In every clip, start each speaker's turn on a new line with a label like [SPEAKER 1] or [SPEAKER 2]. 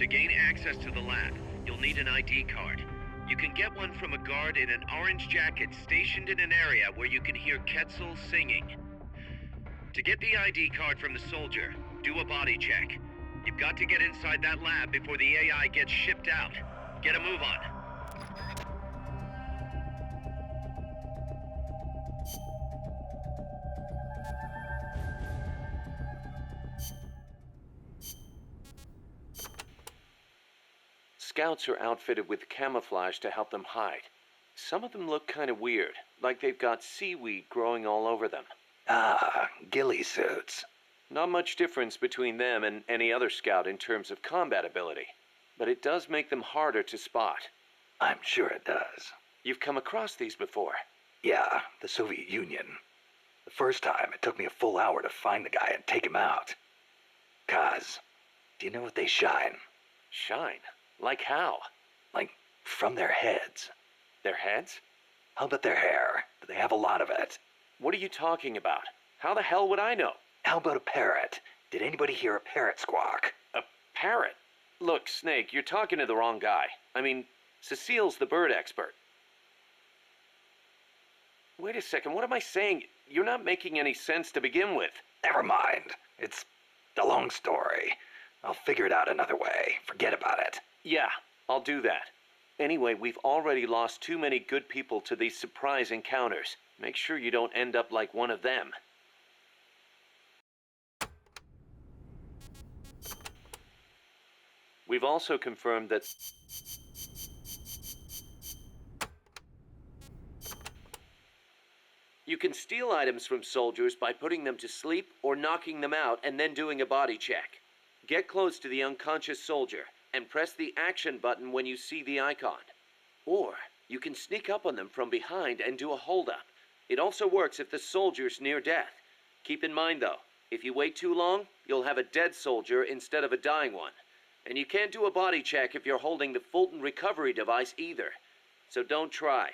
[SPEAKER 1] To gain access to the lab, you'll need an ID card. You can get one from a guard in an orange jacket stationed in an area where you can hear Quetzal singing. To get the ID card from the soldier, do a body check. You've got to get inside that lab before the AI gets shipped out. Get a move on.
[SPEAKER 2] Scouts are outfitted with camouflage to help them hide. Some of them look kind of weird, like they've got seaweed growing all over them.
[SPEAKER 3] Ah, ghillie suits.
[SPEAKER 2] Not much difference between them and any other scout in terms of combat ability, but it does make them harder to spot.
[SPEAKER 3] I'm sure it does.
[SPEAKER 2] You've come across these before?
[SPEAKER 3] Yeah, the Soviet Union. The first time, it took me a full hour to find the guy and take him out. Kaz, do you know what they shine?
[SPEAKER 2] Shine? Like how?
[SPEAKER 3] Like, from their heads.
[SPEAKER 2] Their heads?
[SPEAKER 3] How about their hair? Do they have a lot of it?
[SPEAKER 2] What are you talking about? How the hell would I know?
[SPEAKER 3] How about a parrot? Did anybody hear a parrot squawk?
[SPEAKER 2] A parrot? Look, Snake, you're talking to the wrong guy. I mean, Cecile's the bird expert. Wait a second, what am I saying? You're not making any sense to begin with.
[SPEAKER 3] Never mind. It's a long story. I'll figure it out another way. Forget about it.
[SPEAKER 2] Yeah, I'll do that. Anyway, we've already lost too many good people to these surprise encounters. Make sure you don't end up like one of them. We've also confirmed that you can steal items from soldiers by putting them to sleep or knocking them out and then doing a body check. Get close to the unconscious soldier and press the action button when you see the icon. Or you can sneak up on them from behind and do a hold-up. It also works if the soldier's near death. Keep in mind though, if you wait too long, you'll have a dead soldier instead of a dying one. And you can't do a body check if you're holding the Fulton recovery device either. So don't try.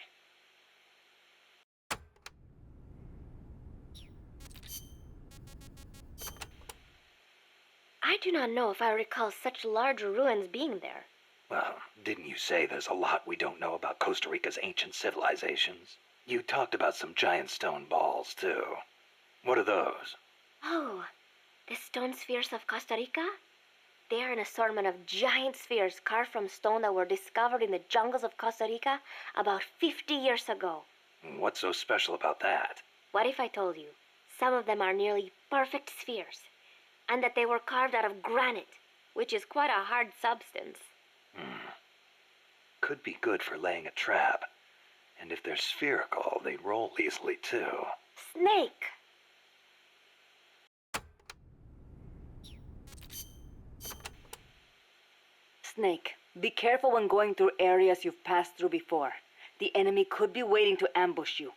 [SPEAKER 4] I do not know if I recall such large ruins being there.
[SPEAKER 3] Well, didn't you say there's a lot we don't know about Costa Rica's ancient civilizations? You talked about some giant stone balls, too. What are those?
[SPEAKER 4] Oh, the stone spheres of Costa Rica? They are an assortment of giant spheres carved from stone that were discovered in the jungles of Costa Rica about 50 years ago.
[SPEAKER 3] What's so special about that?
[SPEAKER 4] What if I told you some of them are nearly perfect spheres, and that they were carved out of granite, which is quite a hard substance?
[SPEAKER 3] Could be good for laying a trap. And if they're spherical, they roll easily, too.
[SPEAKER 4] Snake!
[SPEAKER 5] Snake, be careful when going through areas you've passed through before. The enemy could be waiting to ambush you.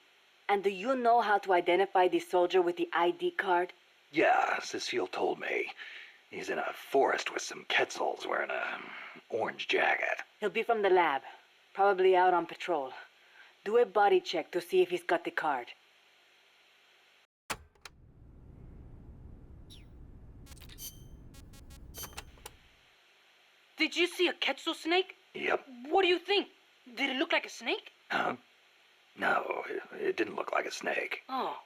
[SPEAKER 5] And do you know how to identify the soldier with the ID card?
[SPEAKER 3] Yeah, Cecile told me. He's in a forest with some Quetzals wearing a orange jacket.
[SPEAKER 5] He'll be from the lab, probably out on patrol. Do a body check to see if he's got the card.
[SPEAKER 6] Did you see a Quetzal snake?
[SPEAKER 3] Yep.
[SPEAKER 6] What do you think? Did it look like a snake?
[SPEAKER 3] Huh? No, it didn't look like a snake.
[SPEAKER 6] Oh,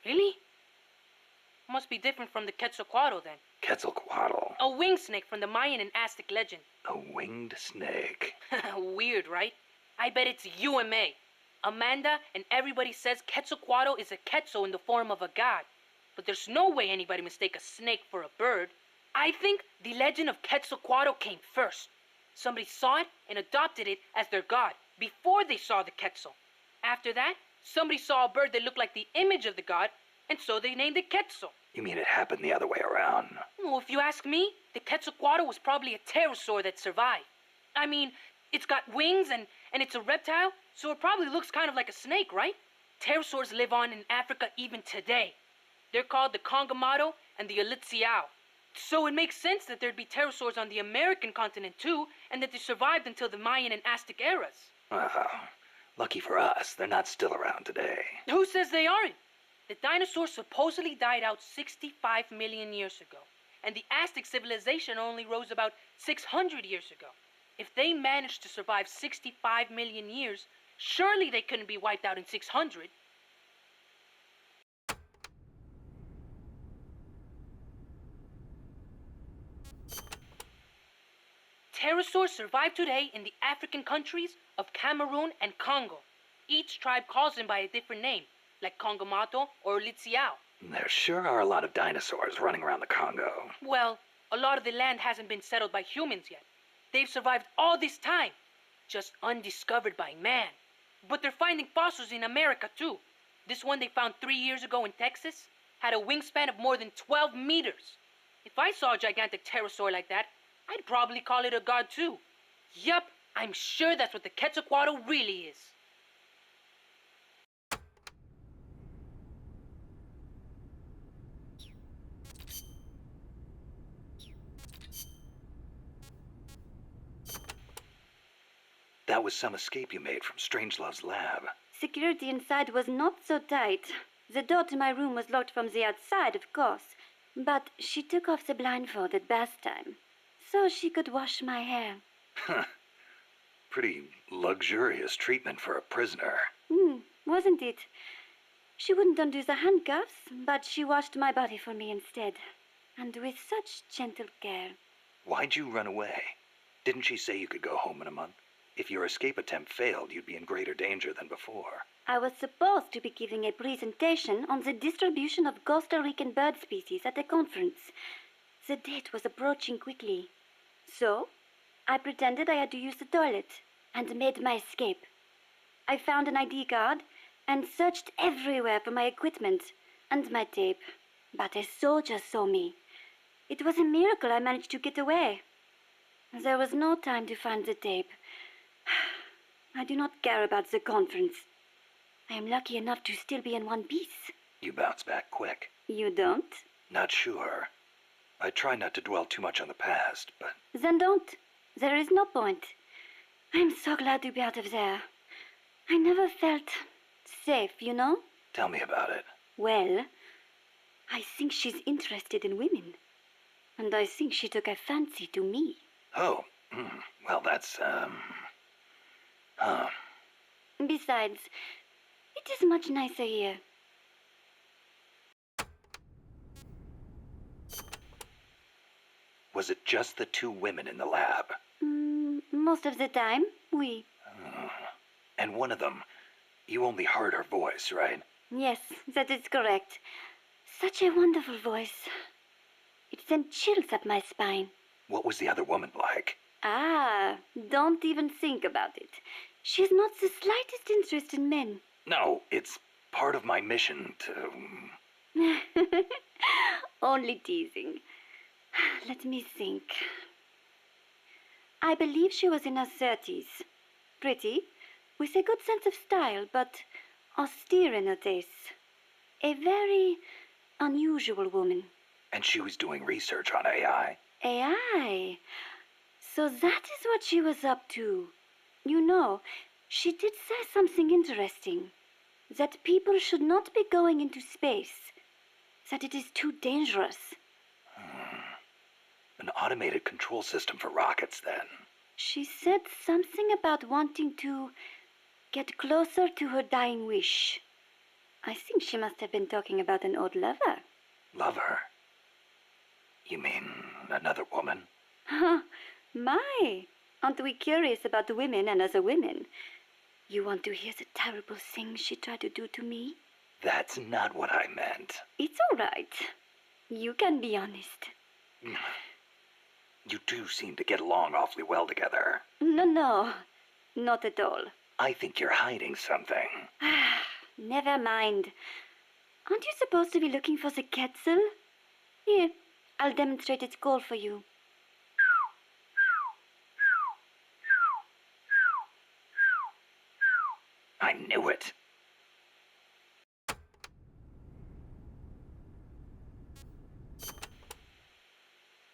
[SPEAKER 6] really? Must be different from the Quetzalcoatl then.
[SPEAKER 3] Quetzalcoatl.
[SPEAKER 6] A winged snake from the Mayan and Aztec legend.
[SPEAKER 3] A winged snake.
[SPEAKER 6] Weird, right? I bet it's UMA. Amanda and everybody says Quetzalcoatl is a Quetzal in the form of a god. But there's no way anybody mistake a snake for a bird. I think the legend of Quetzalcoatl came first. Somebody saw it and adopted it as their god before they saw the Quetzal. After that, somebody saw a bird that looked like the image of the god, and so they named it Quetzal.
[SPEAKER 3] You mean it happened the other way around?
[SPEAKER 6] Well, if you ask me, the Quetzalcoatl was probably a pterosaur that survived. I mean, it's got wings and it's a reptile, so it probably looks kind of like a snake, right? Pterosaurs live on in Africa even today. They're called the Congamato and the Elitsiao. So it makes sense that there'd be pterosaurs on the American continent too, and that they survived until the Mayan and Aztec eras.
[SPEAKER 3] Well, lucky for us, they're not still around today.
[SPEAKER 6] Who says they aren't? The dinosaurs supposedly died out 65 million years ago. and the Aztec civilization only rose about 600 years ago. If they managed to survive 65 million years, surely they couldn't be wiped out in 600. Pterosaurs survive today in the African countries of Cameroon and Congo. Each tribe calls them by a different name, like Congomato or Litziao.
[SPEAKER 3] There sure are a lot of dinosaurs running around the Congo.
[SPEAKER 6] Well, a lot of the land hasn't been settled by humans yet. They've survived all this time, just undiscovered by man. But they're finding fossils in America too. This one they found 3 years ago in Texas had a wingspan of more than 12 meters. If I saw a gigantic pterosaur like that, I'd probably call it a god too. Yup, I'm sure that's what the Quetzalcoatl really is.
[SPEAKER 3] That was some escape you made from Strangelove's lab.
[SPEAKER 7] Security inside was not so tight. The door to my room was locked from the outside, of course. But she took off the blindfold at bath time, so she could wash my hair.
[SPEAKER 3] Huh. Pretty luxurious treatment for a prisoner.
[SPEAKER 7] Wasn't it? She wouldn't undo the handcuffs, but she washed my body for me instead. And with such gentle care.
[SPEAKER 3] Why'd you run away? Didn't she say you could go home in a month? If your escape attempt failed, you'd be in greater danger than before.
[SPEAKER 7] I was supposed to be giving a presentation on the distribution of Costa Rican bird species at a conference. The date was approaching quickly. So, I pretended I had to use the toilet and made my escape. I found an ID card and searched everywhere for my equipment and my tape. But a soldier saw me. It was a miracle I managed to get away. There was no time to find the tape. I do not care about the conference. I am lucky enough to still be in one piece.
[SPEAKER 3] You bounce back quick.
[SPEAKER 7] You don't?
[SPEAKER 3] Not sure. I try not to dwell too much on the past, but...
[SPEAKER 7] Then don't. There is no point. I am so glad to be out of there. I never felt safe, you know?
[SPEAKER 3] Tell me about it.
[SPEAKER 7] Well, I think she's interested in women. And I think she took a fancy to me.
[SPEAKER 3] Oh, well, that's, Huh.
[SPEAKER 7] Besides, it is much nicer here.
[SPEAKER 3] Was it just the two women in the lab?
[SPEAKER 7] Most of the time, oui.
[SPEAKER 3] And one of them, you only heard her voice, right?
[SPEAKER 7] Yes, that is correct. Such a wonderful voice. It sent chills up my spine.
[SPEAKER 3] What was the other woman like?
[SPEAKER 7] Ah, don't even think about it. She has not the slightest interest in men.
[SPEAKER 3] No, it's part of my mission to...
[SPEAKER 7] Only teasing. Let me think. I believe she was in her 30s. Pretty, with a good sense of style, but austere in her tastes. A very unusual woman.
[SPEAKER 3] And she was doing research on AI.
[SPEAKER 7] AI? So that is what she was up to. You know, she did say something interesting. That people should not be going into space. That it is too dangerous.
[SPEAKER 3] An automated control system for rockets, then.
[SPEAKER 7] She said something about wanting to get closer to her dying wish. I think she must have been talking about an old lover.
[SPEAKER 3] Lover? You mean another woman?
[SPEAKER 7] My, aren't we curious about women and other women? You want to hear the terrible things she tried to do to me?
[SPEAKER 3] That's not what I meant.
[SPEAKER 7] It's all right. You can be honest.
[SPEAKER 3] You two seem to get along awfully well together.
[SPEAKER 7] No, not at all.
[SPEAKER 3] I think you're hiding something.
[SPEAKER 7] Never mind. Aren't you supposed to be looking for the Quetzal? Here, I'll demonstrate its call for you.
[SPEAKER 3] I knew it.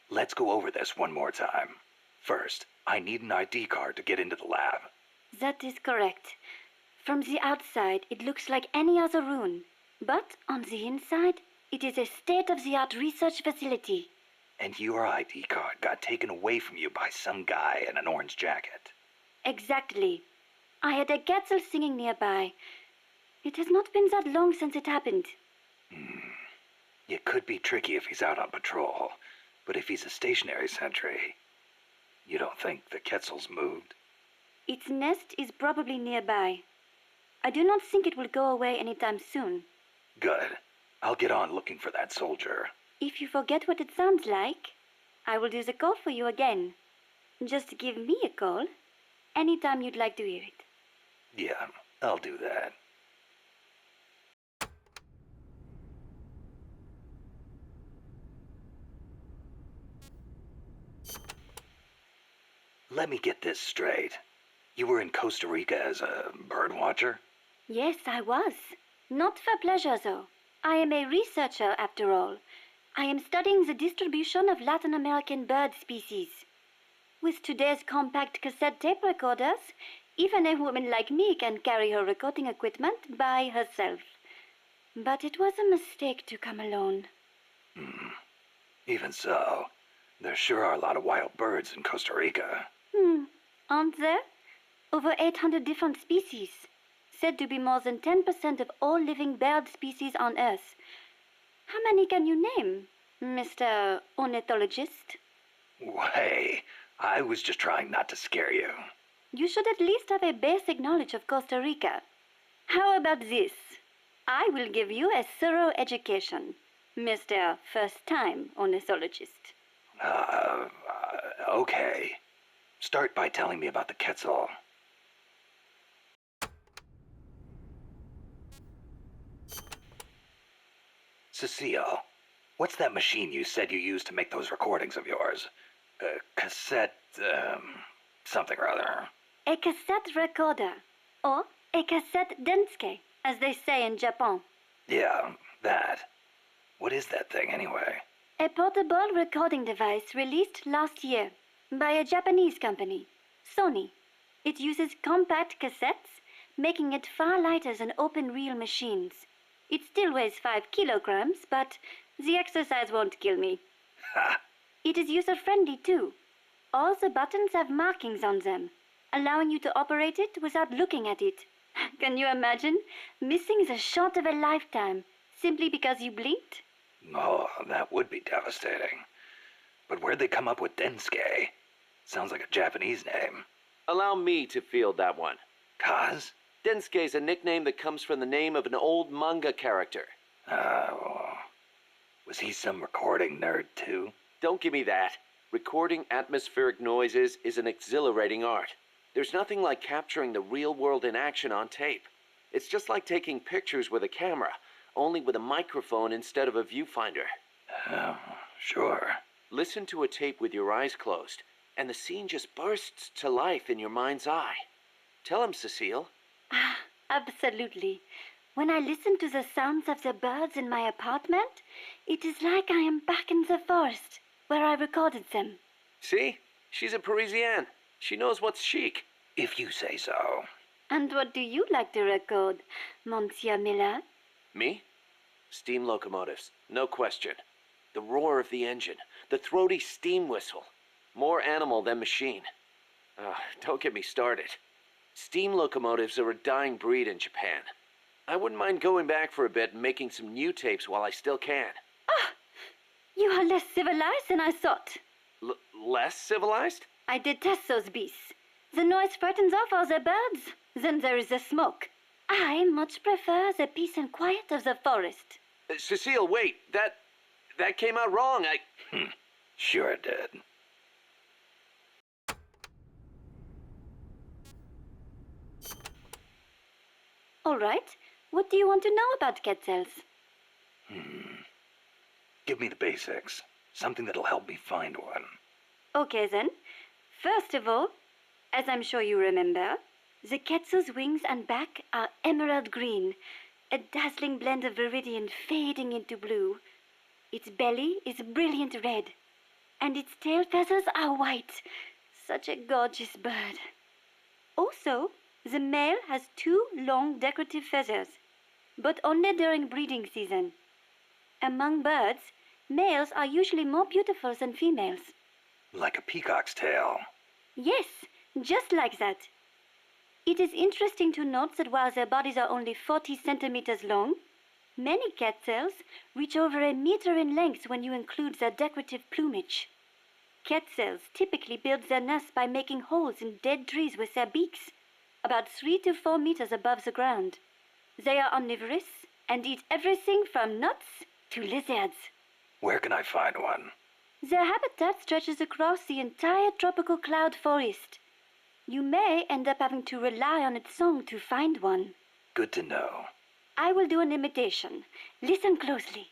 [SPEAKER 3] Let's go over this one more time. First, I need an ID card to get into the lab.
[SPEAKER 7] That is correct. From the outside, it looks like any other room. But on the inside, it is a state-of-the-art research facility.
[SPEAKER 3] And your ID card got taken away from you by some guy in an orange jacket.
[SPEAKER 7] Exactly. I had a Quetzal singing nearby. It has not been that long since it happened.
[SPEAKER 3] It could be tricky if he's out on patrol, but if he's a stationary sentry, you don't think the Quetzal's moved?
[SPEAKER 7] Its nest is probably nearby. I do not think it will go away anytime soon.
[SPEAKER 3] Good. I'll get on looking for that soldier.
[SPEAKER 7] If you forget what it sounds like, I will do the call for you again. Just give me a call anytime you'd like to hear it.
[SPEAKER 3] Yeah, I'll do that. Let me get this straight. You were in Costa Rica as a bird watcher?
[SPEAKER 7] Yes, I was. Not for pleasure, though. I am a researcher, after all. I am studying the distribution of Latin American bird species. With today's compact cassette tape recorders, even a woman like me can carry her recording equipment by herself. But it was a mistake to come alone.
[SPEAKER 3] Even so, there sure are a lot of wild birds in Costa Rica.
[SPEAKER 7] Aren't there? Over 800 different species. Said to be more than 10% of all living bird species on Earth. How many can you name, Mr. Ornithologist?
[SPEAKER 3] Hey, I was just trying not to scare you.
[SPEAKER 7] You should at least have a basic knowledge of Costa Rica. How about this? I will give you a thorough education, Mr. First-Time Ornithologist.
[SPEAKER 3] Okay. Start by telling me about the Quetzal. Cecile, what's that machine you said you used to make those recordings of yours? Cassette, something or other.
[SPEAKER 7] A cassette recorder, or a cassette denske, as they say in Japan.
[SPEAKER 3] Yeah, that. What is that thing anyway?
[SPEAKER 7] A portable recording device released last year by a Japanese company, Sony. It uses compact cassettes, making it far lighter than open-reel machines. It still weighs 5 kilograms, but the exercise won't kill me.
[SPEAKER 3] Ha!
[SPEAKER 7] It is user-friendly too. All the buttons have markings on them, allowing you to operate it without looking at it. Can you imagine missing the shot of a lifetime simply because you blinked?
[SPEAKER 3] Oh, that would be devastating. But where'd they come up with Densuke? Sounds like a Japanese name.
[SPEAKER 2] Allow me to field that one.
[SPEAKER 3] Kaz?
[SPEAKER 2] Densuke is a nickname that comes from the name of an old manga character.
[SPEAKER 3] Was he some recording nerd too?
[SPEAKER 2] Don't give me that. Recording atmospheric noises is an exhilarating art. There's nothing like capturing the real world in action on tape. It's just like taking pictures with a camera, only with a microphone instead of a viewfinder.
[SPEAKER 3] Oh, sure.
[SPEAKER 2] Listen to a tape with your eyes closed, and the scene just bursts to life in your mind's eye. Tell him, Cecile.
[SPEAKER 7] Absolutely. When I listen to the sounds of the birds in my apartment, it is like I am back in the forest where I recorded them.
[SPEAKER 2] See? She's a Parisienne. She knows what's chic.
[SPEAKER 3] If you say so.
[SPEAKER 7] And what do you like to record, Monsieur Miller?
[SPEAKER 2] Me? Steam locomotives, no question. The roar of the engine, the throaty steam whistle. More animal than machine. Don't get me started. Steam locomotives are a dying breed in Japan. I wouldn't mind going back for a bit and making some new tapes while I still can.
[SPEAKER 7] You are less civilized than I thought.
[SPEAKER 2] Less civilized?
[SPEAKER 7] I detest those beasts. The noise frightens off all the birds. Then there is the smoke. I much prefer the peace and quiet of the forest.
[SPEAKER 2] Cecile, wait. That came out wrong.
[SPEAKER 3] Sure it did.
[SPEAKER 7] All right. What do you want to know about Quetzals?
[SPEAKER 3] Give me the basics. Something that'll help me find one.
[SPEAKER 7] Okay then. First of all, as I'm sure you remember, the Quetzal's wings and back are emerald green, a dazzling blend of viridian fading into blue. Its belly is brilliant red, and its tail feathers are white. Such a gorgeous bird. Also, the male has 2 long decorative feathers, but only during breeding season. Among birds, Males are usually more beautiful than females.
[SPEAKER 3] Like a peacock's tail.
[SPEAKER 7] Yes, just like that. It is interesting to note that while their bodies are only 40 centimeters long, many cattails reach over a meter in length when you include their decorative plumage. Cattails typically build their nests by making holes in dead trees with their beaks, about 3 to 4 meters above the ground. They are omnivorous and eat everything from nuts to lizards.
[SPEAKER 3] Where can I find one?
[SPEAKER 7] Their habitat stretches across the entire tropical cloud forest. You may end up having to rely on its song to find one.
[SPEAKER 3] Good to know.
[SPEAKER 7] I will do an imitation. Listen closely.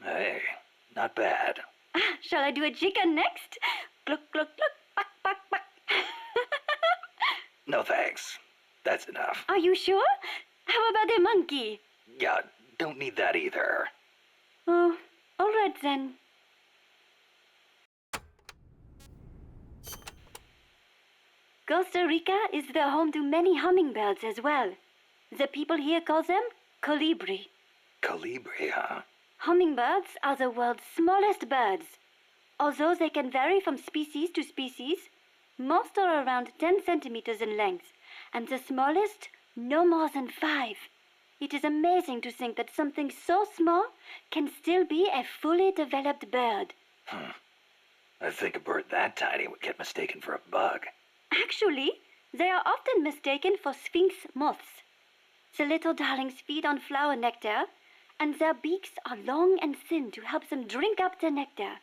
[SPEAKER 3] Hey, not bad.
[SPEAKER 7] Shall I do a chicken next? Cluck, cluck, cluck, buck, buck, buck.
[SPEAKER 3] No thanks. That's enough.
[SPEAKER 7] Are you sure? How about a monkey?
[SPEAKER 3] Yeah, don't need that either.
[SPEAKER 7] Oh, all right then. Costa Rica is the home to many hummingbirds as well. The people here call them colibri.
[SPEAKER 3] Colibri, huh?
[SPEAKER 7] Hummingbirds are the world's smallest birds. Although they can vary from species to species, most are around 10 centimeters in length, and the smallest no more than 5. It is amazing to think that something so small can still be a fully developed bird.
[SPEAKER 3] I think a bird that tiny would get mistaken for a bug.
[SPEAKER 7] Actually, they are often mistaken for sphinx moths. The little darlings feed on flower nectar, and their beaks are long and thin to help them drink up the nectar.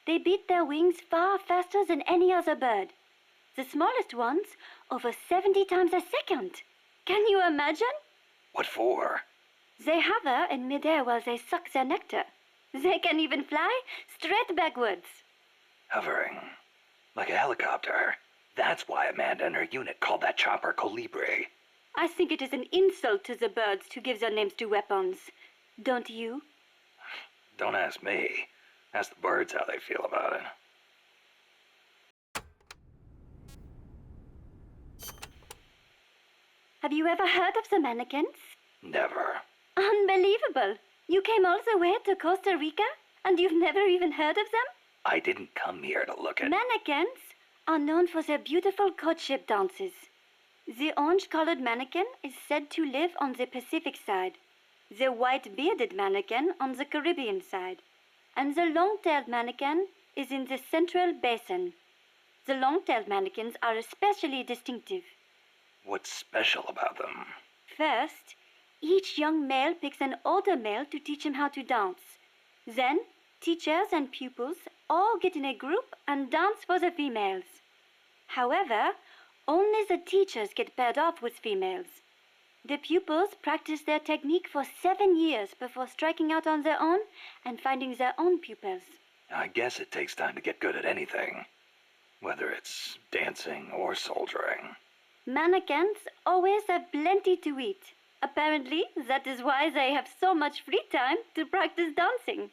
[SPEAKER 7] They beat their wings far faster than any other bird. The smallest ones over 70 times a second. Can you imagine?
[SPEAKER 3] What for?
[SPEAKER 7] They hover in midair while they suck their nectar. They can even fly straight backwards.
[SPEAKER 3] Hovering. Like a helicopter. That's why Amanda and her unit called that chopper Colibri.
[SPEAKER 7] I think it is an insult to the birds to give their names to weapons. Don't you?
[SPEAKER 3] Don't ask me. Ask the birds how they feel about it.
[SPEAKER 7] Have you ever heard of the mannequins?
[SPEAKER 3] Never.
[SPEAKER 7] Unbelievable! You came all the way to Costa Rica and you've never even heard of them?
[SPEAKER 3] I didn't come here to look at...
[SPEAKER 7] Mannequins are known for their beautiful courtship dances. The orange-colored mannequin is said to live on the Pacific side, the white-bearded mannequin on the Caribbean side, and the long-tailed mannequin is in the Central Basin. The long-tailed mannequins are especially distinctive.
[SPEAKER 3] What's special about them?
[SPEAKER 7] First, each young male picks an older male to teach him how to dance. Then, teachers and pupils all get in a group and dance for the females. However, only the teachers get paired off with females. The pupils practice their technique for 7 years before striking out on their own and finding their own pupils.
[SPEAKER 3] I guess it takes time to get good at anything. Whether it's dancing or soldiering.
[SPEAKER 7] Mannequins always have plenty to eat. Apparently, that is why they have so much free time to practice dancing.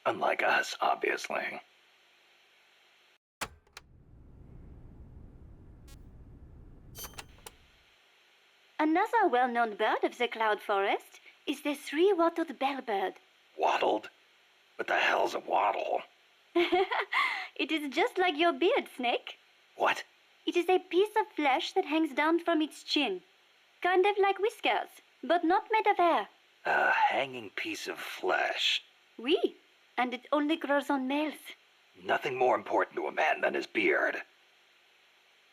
[SPEAKER 3] Unlike us, obviously.
[SPEAKER 7] Another well-known bird of the cloud forest is the three-wattled bellbird.
[SPEAKER 3] Wattled? What the hell's a wattle?
[SPEAKER 7] It is just like your beard, Snake.
[SPEAKER 3] What?
[SPEAKER 7] It is a piece of flesh that hangs down from its chin. Kind of like whiskers, but not made of hair.
[SPEAKER 3] A hanging piece of flesh.
[SPEAKER 7] Oui, and it only grows on males.
[SPEAKER 3] Nothing more important to a man than his beard.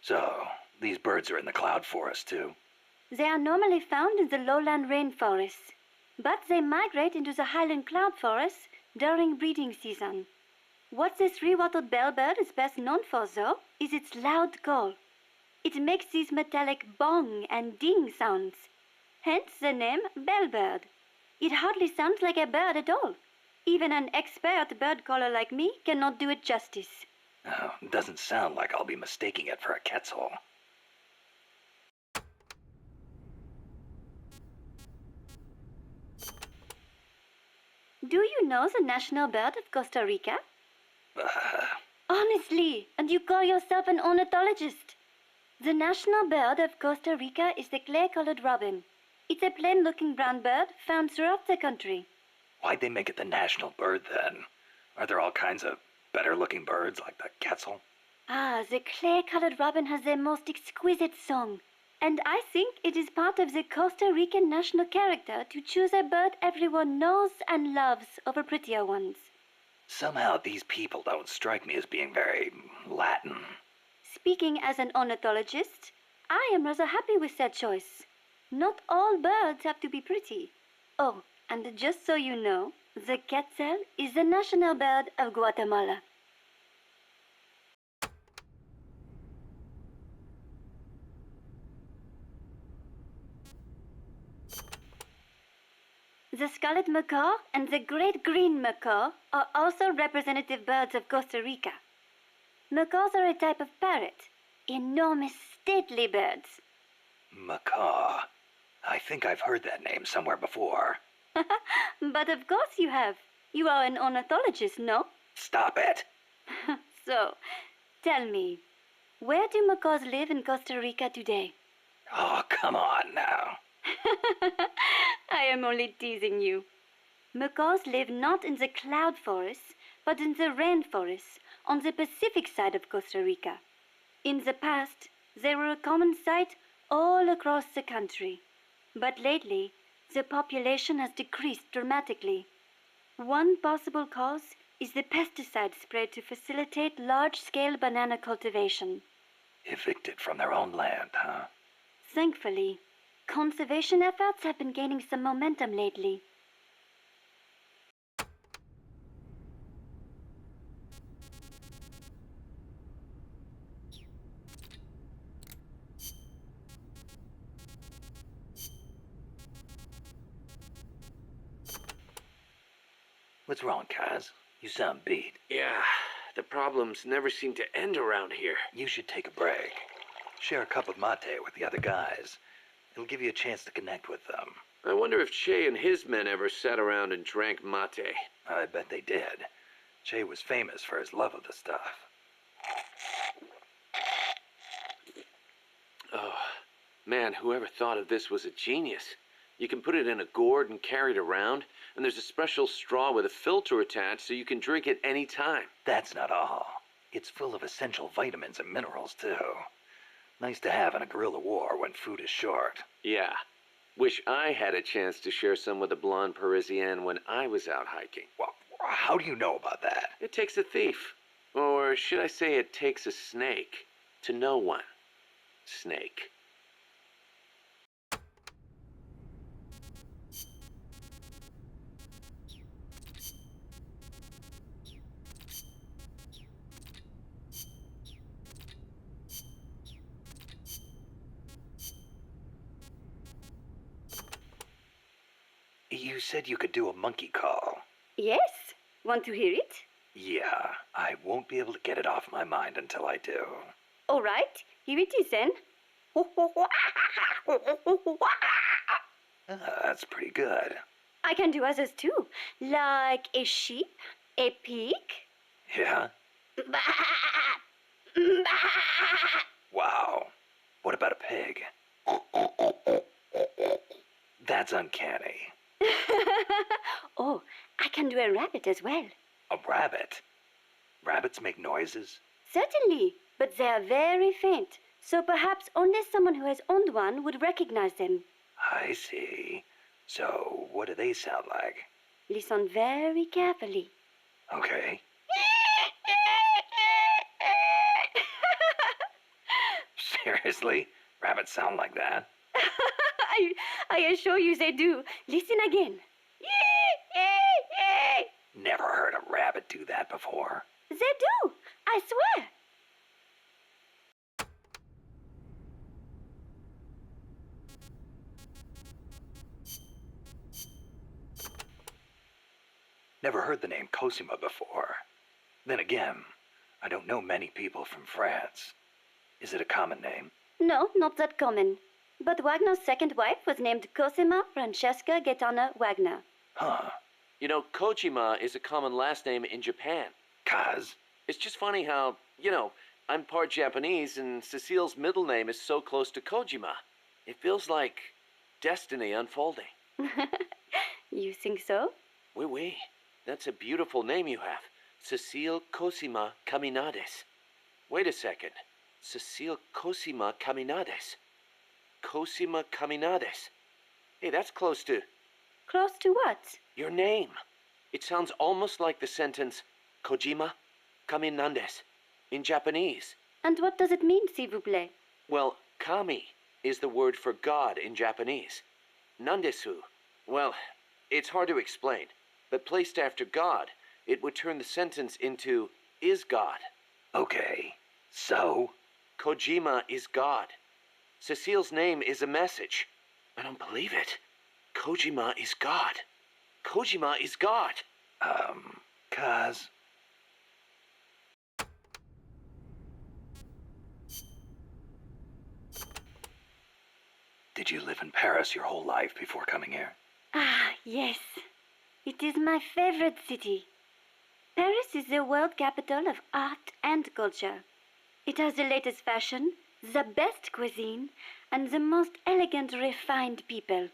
[SPEAKER 3] So, these birds are in the cloud forest too?
[SPEAKER 7] They are normally found in the lowland rainforests, but they migrate into the highland cloud forests during breeding season. What the three-wattled bellbird is best known for, though, is its loud call. It makes these metallic bong and ding sounds, hence the name bellbird. It hardly sounds like a bird at all. Even an expert bird caller like me cannot do it justice.
[SPEAKER 3] Oh, doesn't sound like I'll be mistaking it for a quetzal.
[SPEAKER 7] Do you know the national bird of Costa Rica? Honestly, and you call yourself an ornithologist? The national bird of Costa Rica is the clay-colored robin. It's a plain-looking brown bird found throughout the country.
[SPEAKER 3] Why'd they make it the national bird then? Are there all kinds of better-looking birds like the quetzal?
[SPEAKER 7] Ah, the clay-colored robin has the most exquisite song. And I think it is part of the Costa Rican national character to choose a bird everyone knows and loves over prettier ones.
[SPEAKER 3] Somehow these people don't strike me as being very Latin.
[SPEAKER 7] Speaking as an ornithologist, I am rather happy with that choice. Not all birds have to be pretty. Oh, and just so you know, the quetzal is the national bird of Guatemala. The scarlet macaw and the great green macaw are also representative birds of Costa Rica. Macaws are a type of parrot, enormous, stately birds.
[SPEAKER 3] Macaw. I think I've heard that name somewhere before.
[SPEAKER 7] But of course you have. You are an ornithologist, no?
[SPEAKER 3] Stop it!
[SPEAKER 7] So, tell me, where do macaws live in Costa Rica today?
[SPEAKER 3] Oh, come on now.
[SPEAKER 7] I am only teasing you. Macaws live not in the cloud forests, but in the rainforests on the Pacific side of Costa Rica. In the past, they were a common sight all across the country. But lately, the population has decreased dramatically. One possible cause is the pesticide sprayed to facilitate large-scale banana cultivation.
[SPEAKER 3] Evicted from their own land, huh?
[SPEAKER 7] Thankfully, conservation efforts have been gaining some momentum lately.
[SPEAKER 3] What's wrong, Kaz? You sound beat.
[SPEAKER 2] Yeah, the problems never seem to end around here.
[SPEAKER 3] You should take a break. Share a cup of mate with the other guys. It'll give you a chance to connect with them.
[SPEAKER 2] I wonder if Che and his men ever sat around and drank mate.
[SPEAKER 3] I bet they did. Che was famous for his love of the stuff.
[SPEAKER 2] Oh, man, whoever thought of this was a genius. You can put it in a gourd and carry it around, and there's a special straw with a filter attached so you can drink it any time.
[SPEAKER 3] That's not all. It's full of essential vitamins and minerals, too. Nice to have in a guerrilla war when food is short.
[SPEAKER 2] Yeah. Wish I had a chance to share some with a blonde Parisienne when I was out hiking.
[SPEAKER 3] Well, how do you know about that?
[SPEAKER 2] It takes a thief. Or should I say it takes a snake to know one. Snake.
[SPEAKER 3] You said you could do a monkey call.
[SPEAKER 7] Yes? Want to hear it?
[SPEAKER 3] Yeah, I won't be able to get it off my mind until I do.
[SPEAKER 7] All right, here it is then.
[SPEAKER 3] That's pretty good.
[SPEAKER 7] I can do others too, like a sheep, a pig.
[SPEAKER 3] Yeah? Wow. What about a pig? That's uncanny.
[SPEAKER 7] Oh, I can do a rabbit as well.
[SPEAKER 3] A rabbit? Rabbits make noises?
[SPEAKER 7] Certainly, but they are very faint, so perhaps only someone who has owned one would recognize them.
[SPEAKER 3] I see. So, what do they sound like?
[SPEAKER 7] Listen very carefully.
[SPEAKER 3] Okay. Seriously? Rabbits sound like that?
[SPEAKER 7] I assure you they do. Listen again.
[SPEAKER 3] Never heard a rabbit do that before.
[SPEAKER 7] They do, I swear.
[SPEAKER 3] Never heard the name Cosima before. Then again, I don't know many people from France. Is it a common name?
[SPEAKER 7] No, not that common. But Wagner's second wife was named Cosima Francesca Gaetana Wagner.
[SPEAKER 3] Huh.
[SPEAKER 2] You know, Kojima is a common last name in Japan.
[SPEAKER 3] Kaz?
[SPEAKER 2] It's just funny how, I'm part Japanese, and Cecile's middle name is so close to Kojima. It feels like destiny unfolding.
[SPEAKER 7] You think so?
[SPEAKER 2] Oui, oui. That's a beautiful name you have. Cecile Cosima Caminades. Wait a second. Cecile Cosima Caminades. Cosima Caminades. Hey, that's close to
[SPEAKER 7] Close to what?
[SPEAKER 2] your name. It sounds almost like the sentence Kojima Caminandes in Japanese.
[SPEAKER 7] And what does it mean, s'il vous plaît?
[SPEAKER 2] Well, kami is the word for God in Japanese. Nandesu, well, it's hard to explain, but placed after God, it would turn the sentence into is God.
[SPEAKER 3] Okay, so?
[SPEAKER 2] Kojima is God. Cecile's name is a message. I don't believe it. Kojima is God. Kojima is God.
[SPEAKER 3] Kaz? Did you live in Paris your whole life before coming here?
[SPEAKER 7] Ah, yes. It is my favorite city. Paris is the world capital of art and culture. It has the latest fashion, the best cuisine, and the most elegant, refined people.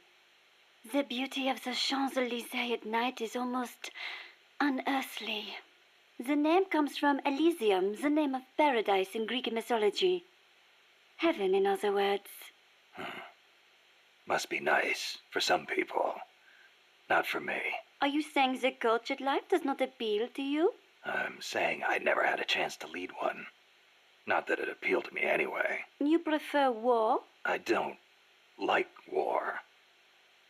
[SPEAKER 7] The beauty of the Champs-Élysées at night is almost unearthly. The name comes from Elysium, the name of paradise in Greek mythology. Heaven, in other words.
[SPEAKER 3] Must be nice for some people. Not for me.
[SPEAKER 7] Are you saying the cultured life does not appeal to you?
[SPEAKER 3] I'm saying I never had a chance to lead one. Not that it appealed to me anyway.
[SPEAKER 7] You prefer war?
[SPEAKER 3] I don't like war.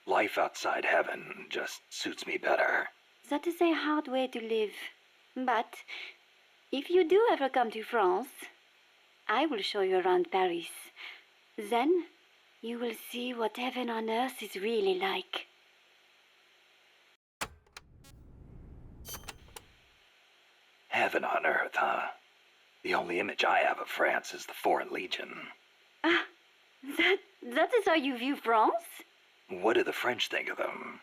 [SPEAKER 3] Life outside heaven just suits me better.
[SPEAKER 7] That is a hard way to live. But if you do ever come to France, I will show you around Paris. Then you will see what heaven on earth is really like.
[SPEAKER 3] Heaven on earth, huh? The only image I have of France is the Foreign Legion.
[SPEAKER 7] Ah, that is how you view France?
[SPEAKER 3] What do the French think of them?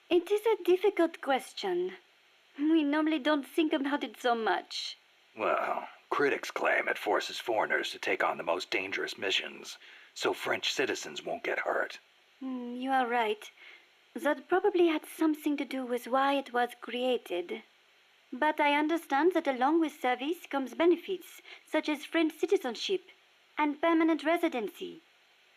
[SPEAKER 7] It is a difficult question. We normally don't think about it so much.
[SPEAKER 3] Well, critics claim it forces foreigners to take on the most dangerous missions, so French citizens won't get hurt.
[SPEAKER 7] You are right. That probably had something to do with why it was created. But I understand that along with service comes benefits, such as French citizenship and permanent residency.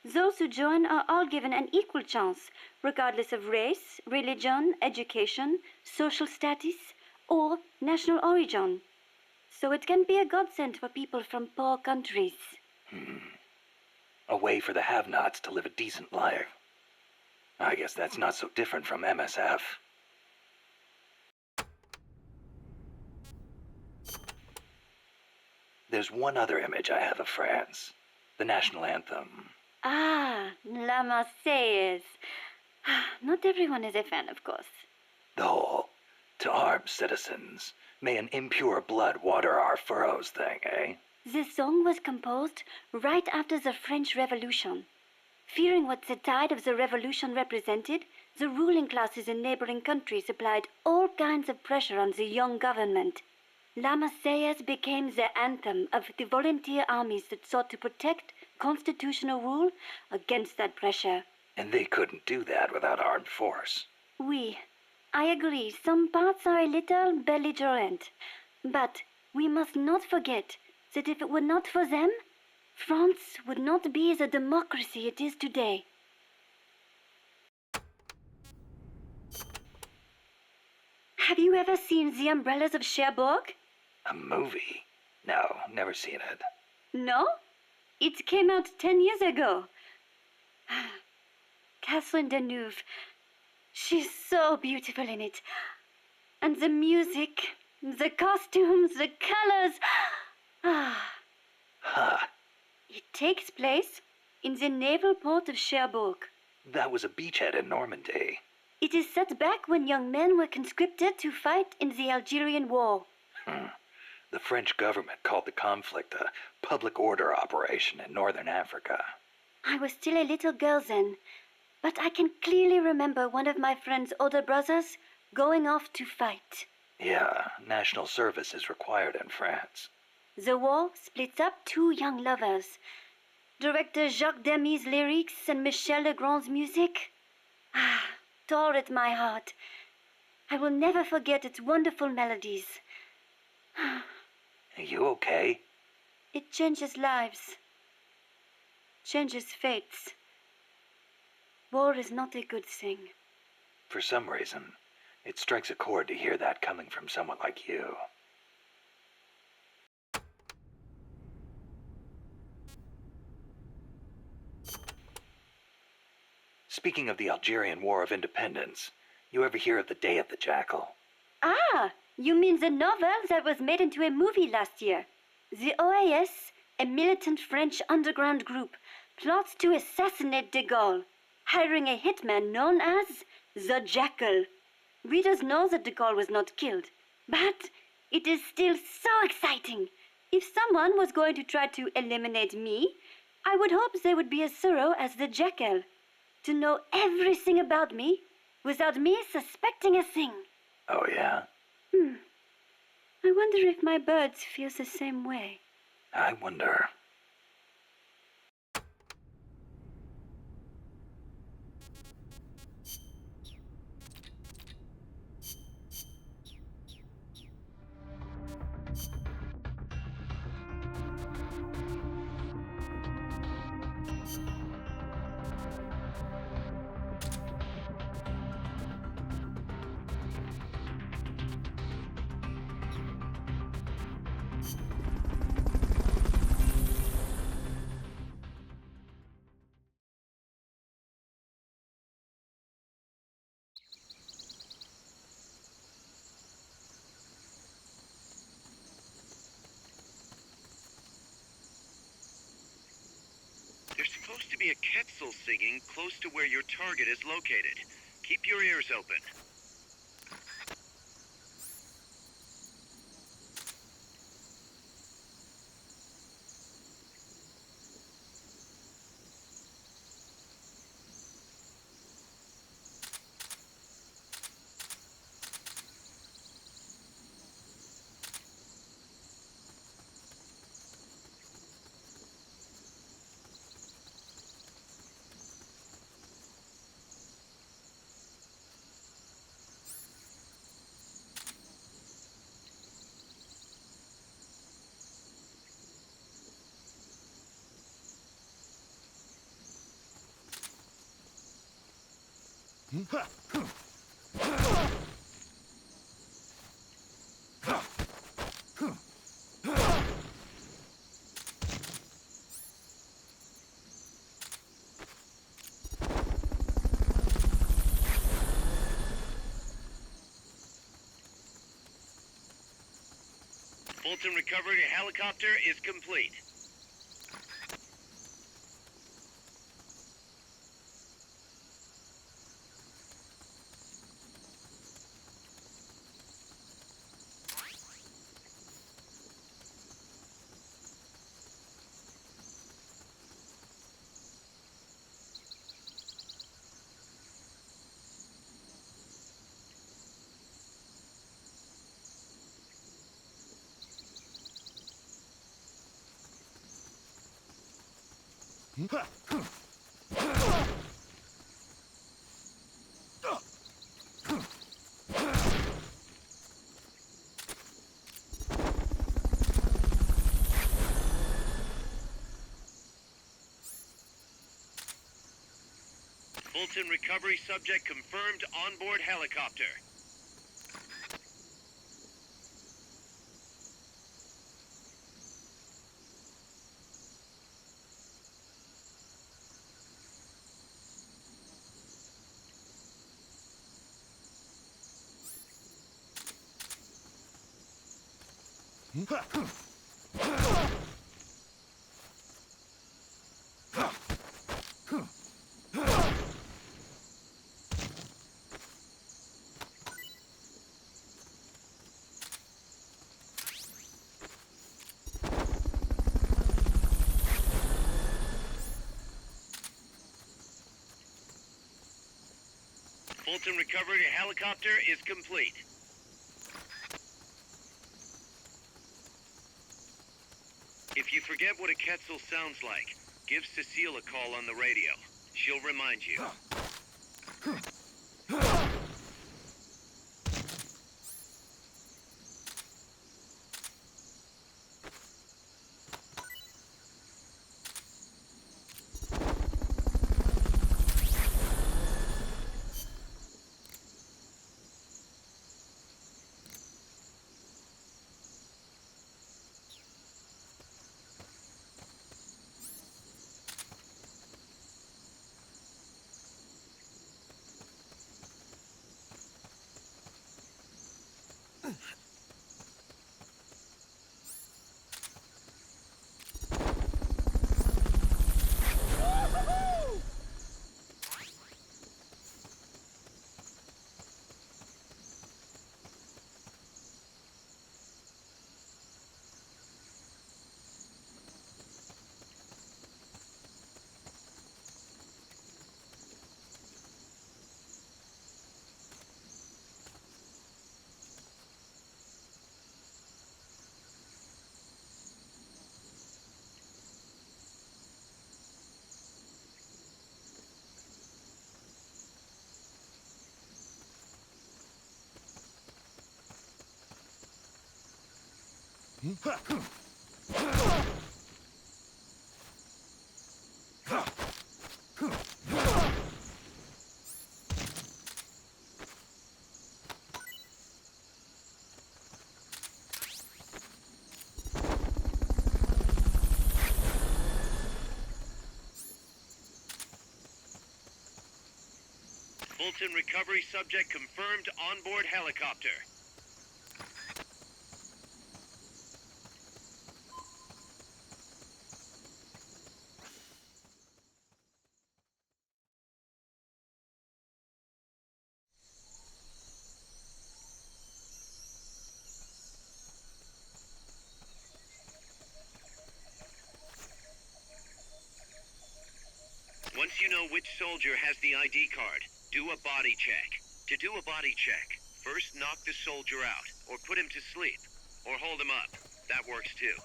[SPEAKER 7] Those who join are all given an equal chance, regardless of race, religion, education, social status, or national origin. So it can be a godsend for people from poor countries.
[SPEAKER 3] A way for the have-nots to live a decent life. I guess that's not so different from MSF. There's one other image I have of France. The national anthem.
[SPEAKER 7] Ah, La Marseillaise. Not everyone is a fan, of course.
[SPEAKER 3] The whole, to arms, citizens. May an impure blood water our furrows thing, eh?
[SPEAKER 7] The song was composed right after the French Revolution. Fearing what the tide of the revolution represented, the ruling classes in neighboring countries applied all kinds of pressure on the young government. La Marseillaise became the anthem of the volunteer armies that sought to protect constitutional rule against that pressure.
[SPEAKER 3] And they couldn't do that without armed force.
[SPEAKER 7] Oui, I agree. Some parts are a little belligerent. But we must not forget that if it were not for them, France would not be the democracy it is today. Have you ever seen The Umbrellas of Cherbourg?
[SPEAKER 3] A movie? No, never seen it.
[SPEAKER 7] No? It came out 10 years ago. Catherine Deneuve. She's so beautiful in it. And the music, the costumes, the colors.
[SPEAKER 3] Huh.
[SPEAKER 7] It takes place in the naval port of Cherbourg.
[SPEAKER 3] That was a beachhead in Normandy.
[SPEAKER 7] It is set back when young men were conscripted to fight in the Algerian War.
[SPEAKER 3] The French government called the conflict a public order operation in northern Africa.
[SPEAKER 7] I was still a little girl then, but I can clearly remember one of my friend's older brothers going off to fight.
[SPEAKER 3] Yeah, national service is required in France.
[SPEAKER 7] The war splits up two young lovers. Director Jacques Demy's lyrics and Michel Legrand's music. Ah, tore at my heart. I will never forget its wonderful melodies.
[SPEAKER 3] Are you okay?
[SPEAKER 7] It changes lives, changes fates. War is not a good thing.
[SPEAKER 3] For some reason, it strikes a chord to hear that coming from someone like you. Speaking of the Algerian War of Independence, you ever hear of the Day of the Jackal?
[SPEAKER 7] Ah, you mean the novel that was made into a movie last year? The OAS, a militant French underground group, plots to assassinate de Gaulle, hiring a hitman known as the Jackal. Readers know that de Gaulle was not killed, but it is still so exciting. If someone was going to try to eliminate me, I would hope they would be as thorough as the Jackal. To know everything about me without me suspecting a thing.
[SPEAKER 3] Oh, yeah?
[SPEAKER 7] I wonder if my birds feel the same way.
[SPEAKER 3] I wonder.
[SPEAKER 1] There's supposed to be a Quetzal singing close to where your target is located. Keep your ears open. Fulton recovery helicopter is complete. Fulton recovery subject confirmed onboard helicopter. Fulton recovery helicopter is complete. If you forget what a Quetzal sounds like, give Cecile a call on the radio. She'll remind you. Fulton recovery subject confirmed onboard helicopter. Once you know which soldier has the ID card, do a body check. To do a body check, first knock the soldier out, or put him to sleep, or hold him up. That works too.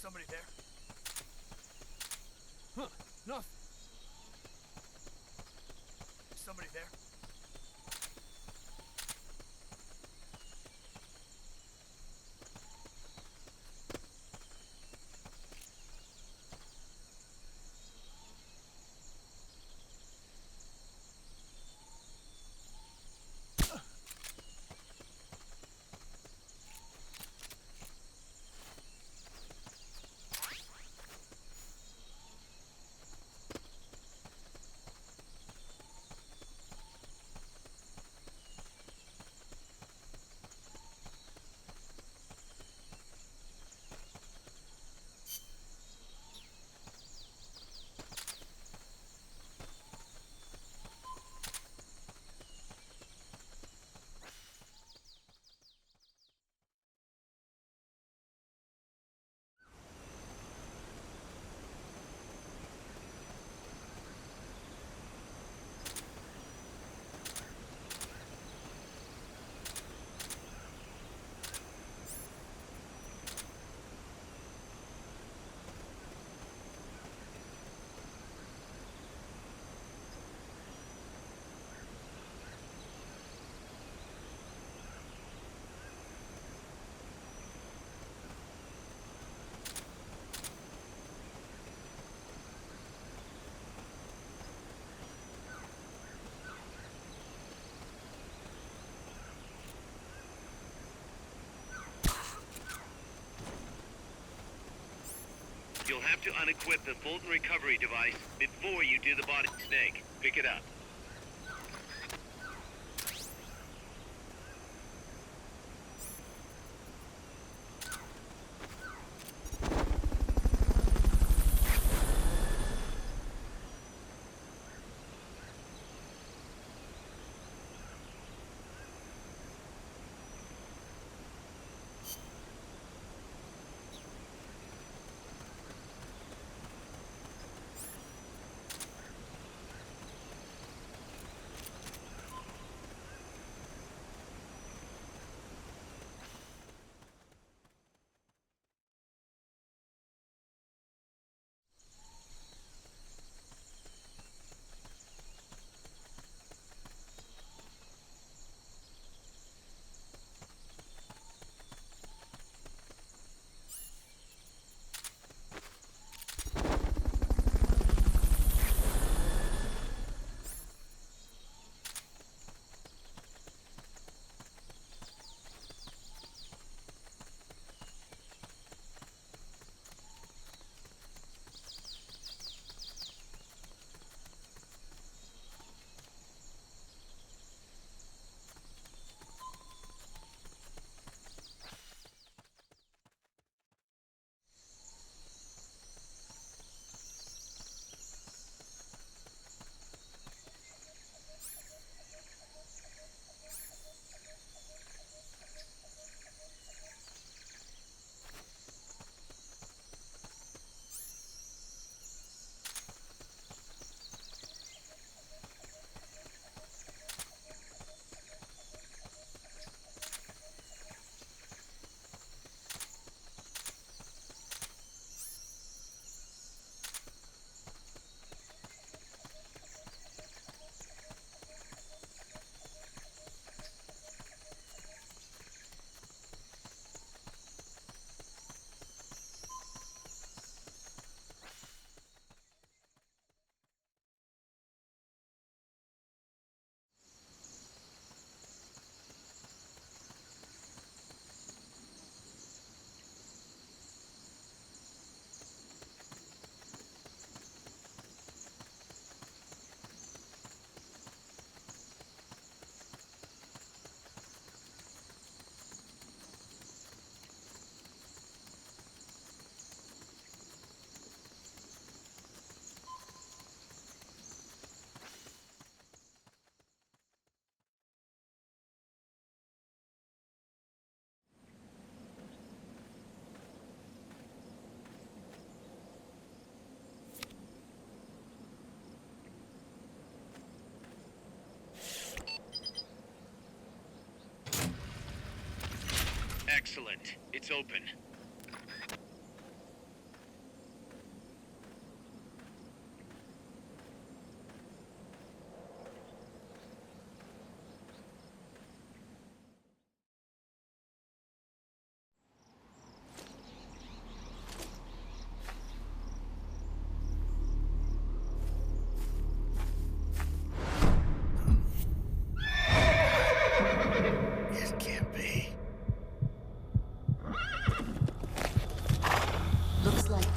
[SPEAKER 8] Somebody there? Huh, nothing. Somebody there?
[SPEAKER 1] You'll have to unequip the Fulton recovery device before you do the body snake. Pick it up. Excellent. It's open.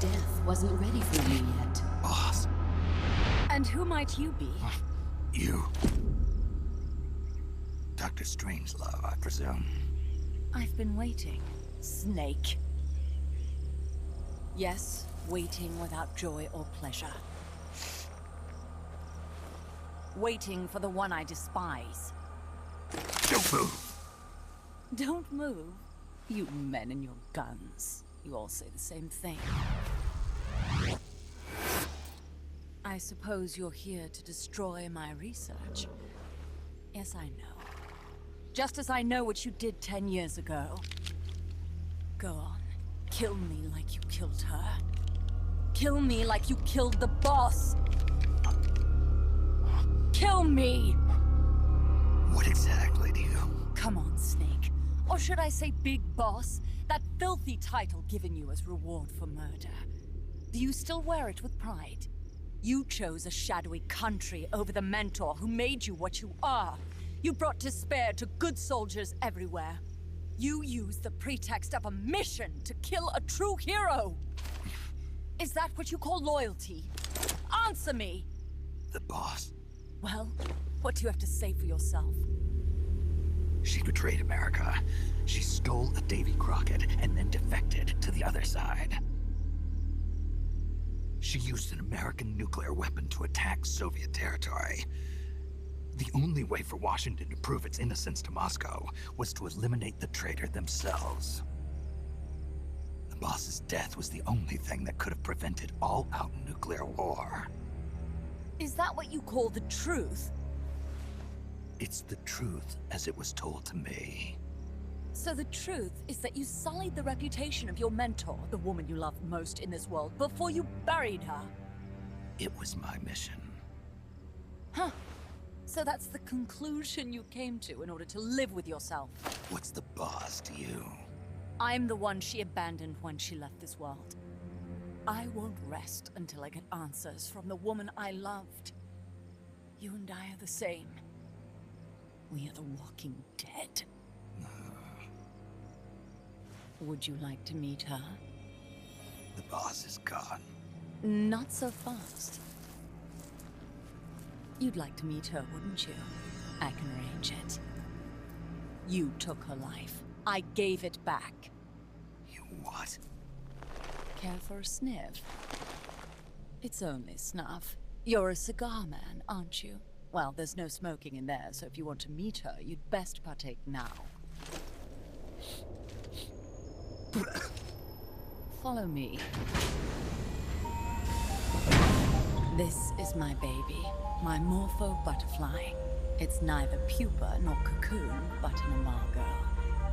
[SPEAKER 9] death wasn't ready for you yet.
[SPEAKER 3] Boss,
[SPEAKER 9] And who might you be?
[SPEAKER 3] you. Dr. Strangelove, I presume.
[SPEAKER 9] I've been waiting, Snake. Yes, waiting without joy or pleasure. Waiting for the one I despise.
[SPEAKER 3] Don't move!
[SPEAKER 9] Don't move. You men and your guns. You all say the same thing. I suppose you're here to destroy my research. Yes, I know. Just as I know what you did 10 years ago. Go on. Kill me like you killed her. Kill me like you killed the boss. Kill me!
[SPEAKER 3] What exactly do you...
[SPEAKER 9] Come on, Snake. Or should I say Big Boss? That filthy title given you as reward for murder. Do you still wear it with pride? You chose a shadowy country over the mentor who made you what you are. You brought despair to good soldiers everywhere. You used the pretext of a mission to kill a true hero. Is that what you call loyalty? Answer me!
[SPEAKER 3] The boss.
[SPEAKER 9] Well, what do you have to say for yourself?
[SPEAKER 3] She betrayed America. She stole a Davy Crockett and then defected to the other side. She used an American nuclear weapon to attack Soviet territory. The only way for Washington to prove its innocence to Moscow was to eliminate the traitor themselves. The boss's death was the only thing that could have prevented all-out nuclear war.
[SPEAKER 9] Is that what you call the truth?
[SPEAKER 3] It's the truth as it was told to me.
[SPEAKER 9] So the truth is that you sullied the reputation of your mentor, the woman you loved most in this world, before you buried her.
[SPEAKER 3] It was my mission.
[SPEAKER 9] Huh. So that's the conclusion you came to in order to live with yourself.
[SPEAKER 3] What's the boss to you?
[SPEAKER 9] I'm the one she abandoned when she left this world. I won't rest until I get answers from the woman I loved. You and I are the same. We are the walking dead. Would you like to meet her?
[SPEAKER 3] The boss is gone.
[SPEAKER 9] Not so fast. You'd like to meet her, wouldn't you? I can arrange it. You took her life. I gave it back.
[SPEAKER 3] You what?
[SPEAKER 9] Care for a sniff? It's only snuff. You're a cigar man, aren't you? Well, there's no smoking in there, so if you want to meet her, you'd best partake now. Follow me. This is my baby, my morpho butterfly. It's neither pupa nor cocoon, but an imago.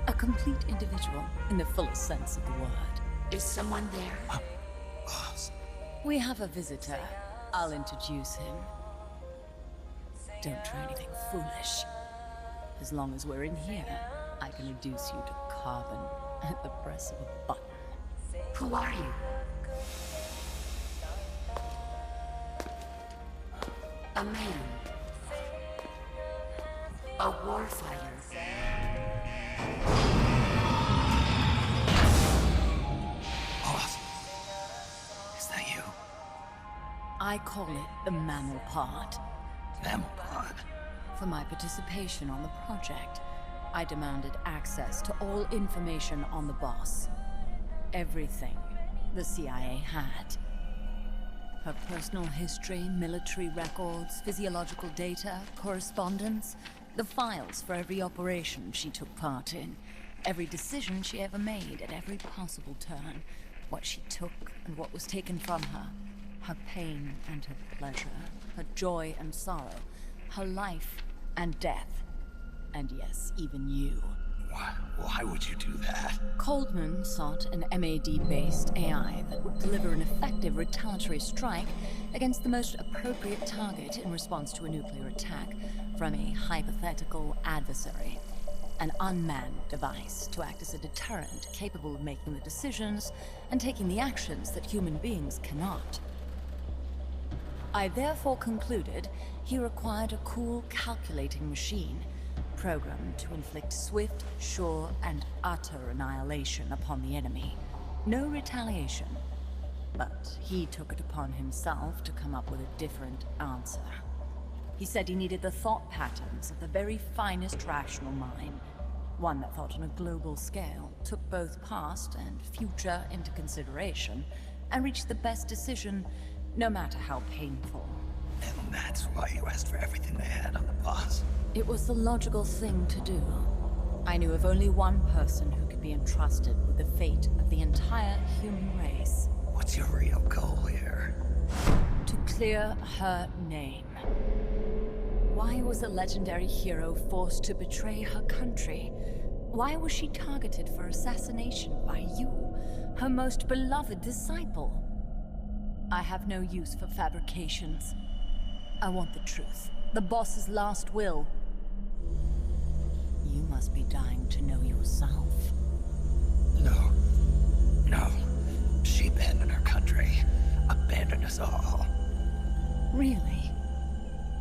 [SPEAKER 9] A complete individual, in the fullest sense of the word.
[SPEAKER 6] Is someone there?
[SPEAKER 3] Boss.
[SPEAKER 9] We have a visitor. I'll introduce him. Don't try anything foolish. As long as we're in here, I can reduce you to carbon at the press of a button.
[SPEAKER 6] Who are you? A maiden. A warfighter.
[SPEAKER 3] Boss. Is that you?
[SPEAKER 9] I call it the mammal pod.
[SPEAKER 3] Mammal pod.
[SPEAKER 9] For my participation on the project, I demanded access to all information on the boss. Everything the CIA had. Her personal history, military records, physiological data, correspondence, the files for every operation she took part in, every decision she ever made at every possible turn, what she took and what was taken from her, her pain and her pleasure, her joy and sorrow, her life and death, and yes, even you.
[SPEAKER 3] Why would you do that?
[SPEAKER 9] Coldman sought an MAD-based AI that would deliver an effective retaliatory strike against the most appropriate target in response to a nuclear attack from a hypothetical adversary. An unmanned device to act as a deterrent capable of making the decisions and taking the actions that human beings cannot. I therefore concluded he required a cool, calculating machine programmed to inflict swift, sure, and utter annihilation upon the enemy. No retaliation. But he took it upon himself to come up with a different answer. He said he needed the thought patterns of the very finest rational mind, one that thought on a global scale, took both past and future into consideration, and reached the best decision, no matter how painful.
[SPEAKER 3] And that's why you asked for everything they had on the boss.
[SPEAKER 9] It was the logical thing to do. I knew of only one person who could be entrusted with the fate of the entire human race.
[SPEAKER 3] What's your real goal here?
[SPEAKER 9] To clear her name. Why was a legendary hero forced to betray her country? Why was she targeted for assassination by you, her most beloved disciple? I have no use for fabrications. I want the truth. The boss's last will. You must be dying to know yourself.
[SPEAKER 3] No. No. She abandoned her country. Abandoned us all.
[SPEAKER 9] Really?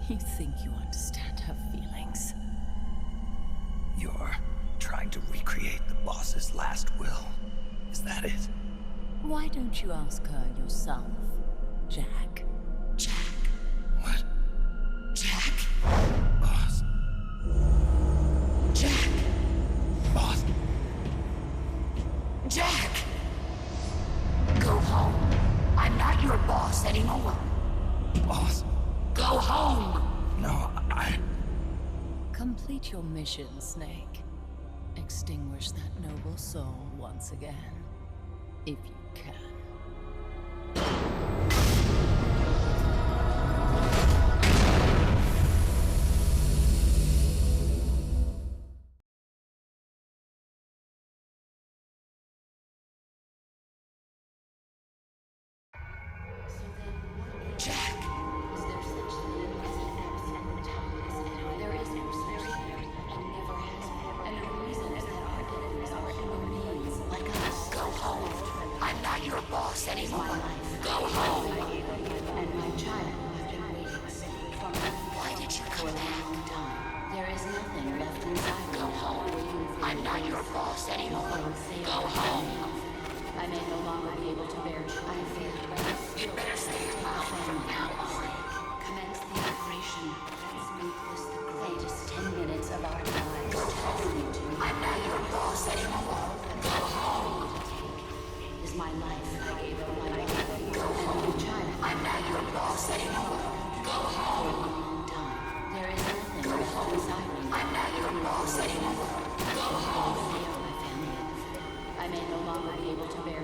[SPEAKER 9] You think you understand her feelings?
[SPEAKER 3] You're trying to recreate the boss's last will. Is that it?
[SPEAKER 9] Why don't you ask her yourself, Jack?
[SPEAKER 3] Jack? What? Jack? Boss? Jack? Boss? Jack! Go home. I'm not your boss anymore. Boss? Go home! No,
[SPEAKER 9] Complete your mission, Snake. Extinguish that noble soul once again, if you can.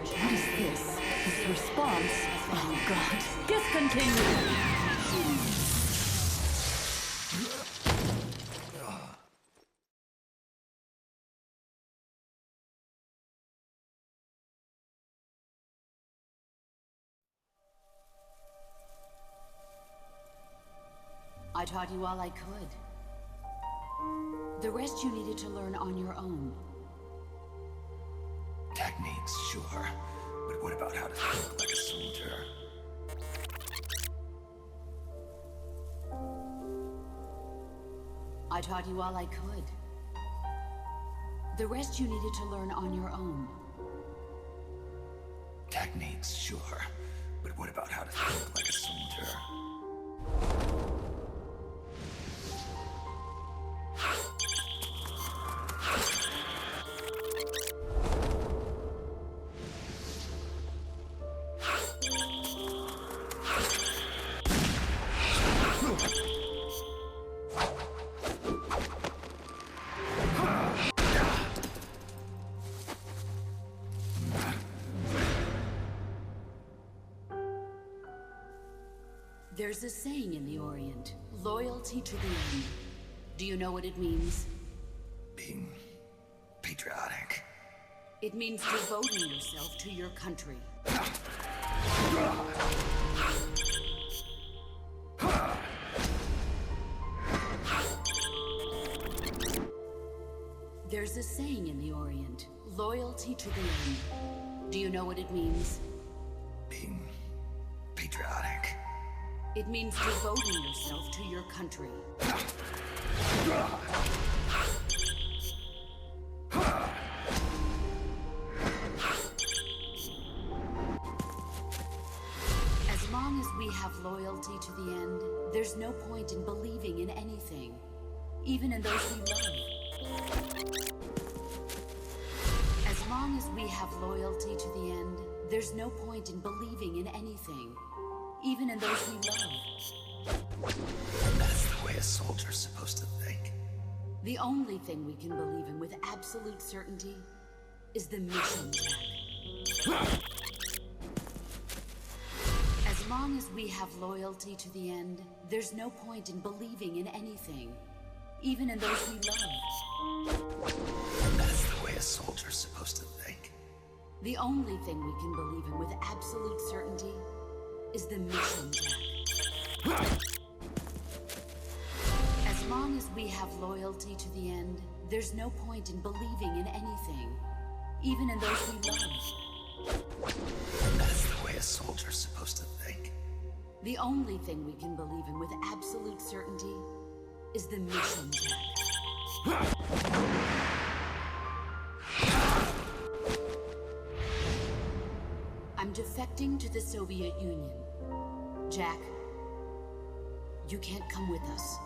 [SPEAKER 9] What is this? His response? Oh God. Discontinue!
[SPEAKER 10] I taught you all I could. The rest you needed to learn on your own.
[SPEAKER 3] Techniques, sure. But what about how to think like a soldier?
[SPEAKER 10] I taught you all I could. The rest you needed to learn on your own.
[SPEAKER 3] Techniques, sure. But what about how to think like a soldier?
[SPEAKER 10] There's a saying in the Orient, loyalty to the end. Do you know what it means?
[SPEAKER 3] Being patriotic.
[SPEAKER 10] It means devoting yourself to your country. There's a saying in the Orient, loyalty to the end. Do you know what it means?
[SPEAKER 3] Being patriotic.
[SPEAKER 10] It means devoting yourself to your country. As long as we have loyalty to the end, there's no point in believing in anything, even in those we love. As long as we have loyalty to the end, there's no point in believing in anything, even in those we love.
[SPEAKER 3] And that's the way a soldier's supposed to think.
[SPEAKER 10] The only thing we can believe in with absolute certainty is the mission, Jack. As long as we have loyalty to the end, there's no point in believing in anything, even in those we love.
[SPEAKER 3] And that's the way a soldier's supposed to think.
[SPEAKER 10] The only thing we can believe in with absolute certainty is the mission, Jack. As long as we have loyalty to the end, there's no point in believing in anything, even in those we love.
[SPEAKER 3] And that's the way a soldier's supposed to think.
[SPEAKER 10] The only thing we can believe in with absolute certainty is the mission, Jack. I'm defecting to the Soviet Union. Jack, you can't come with us.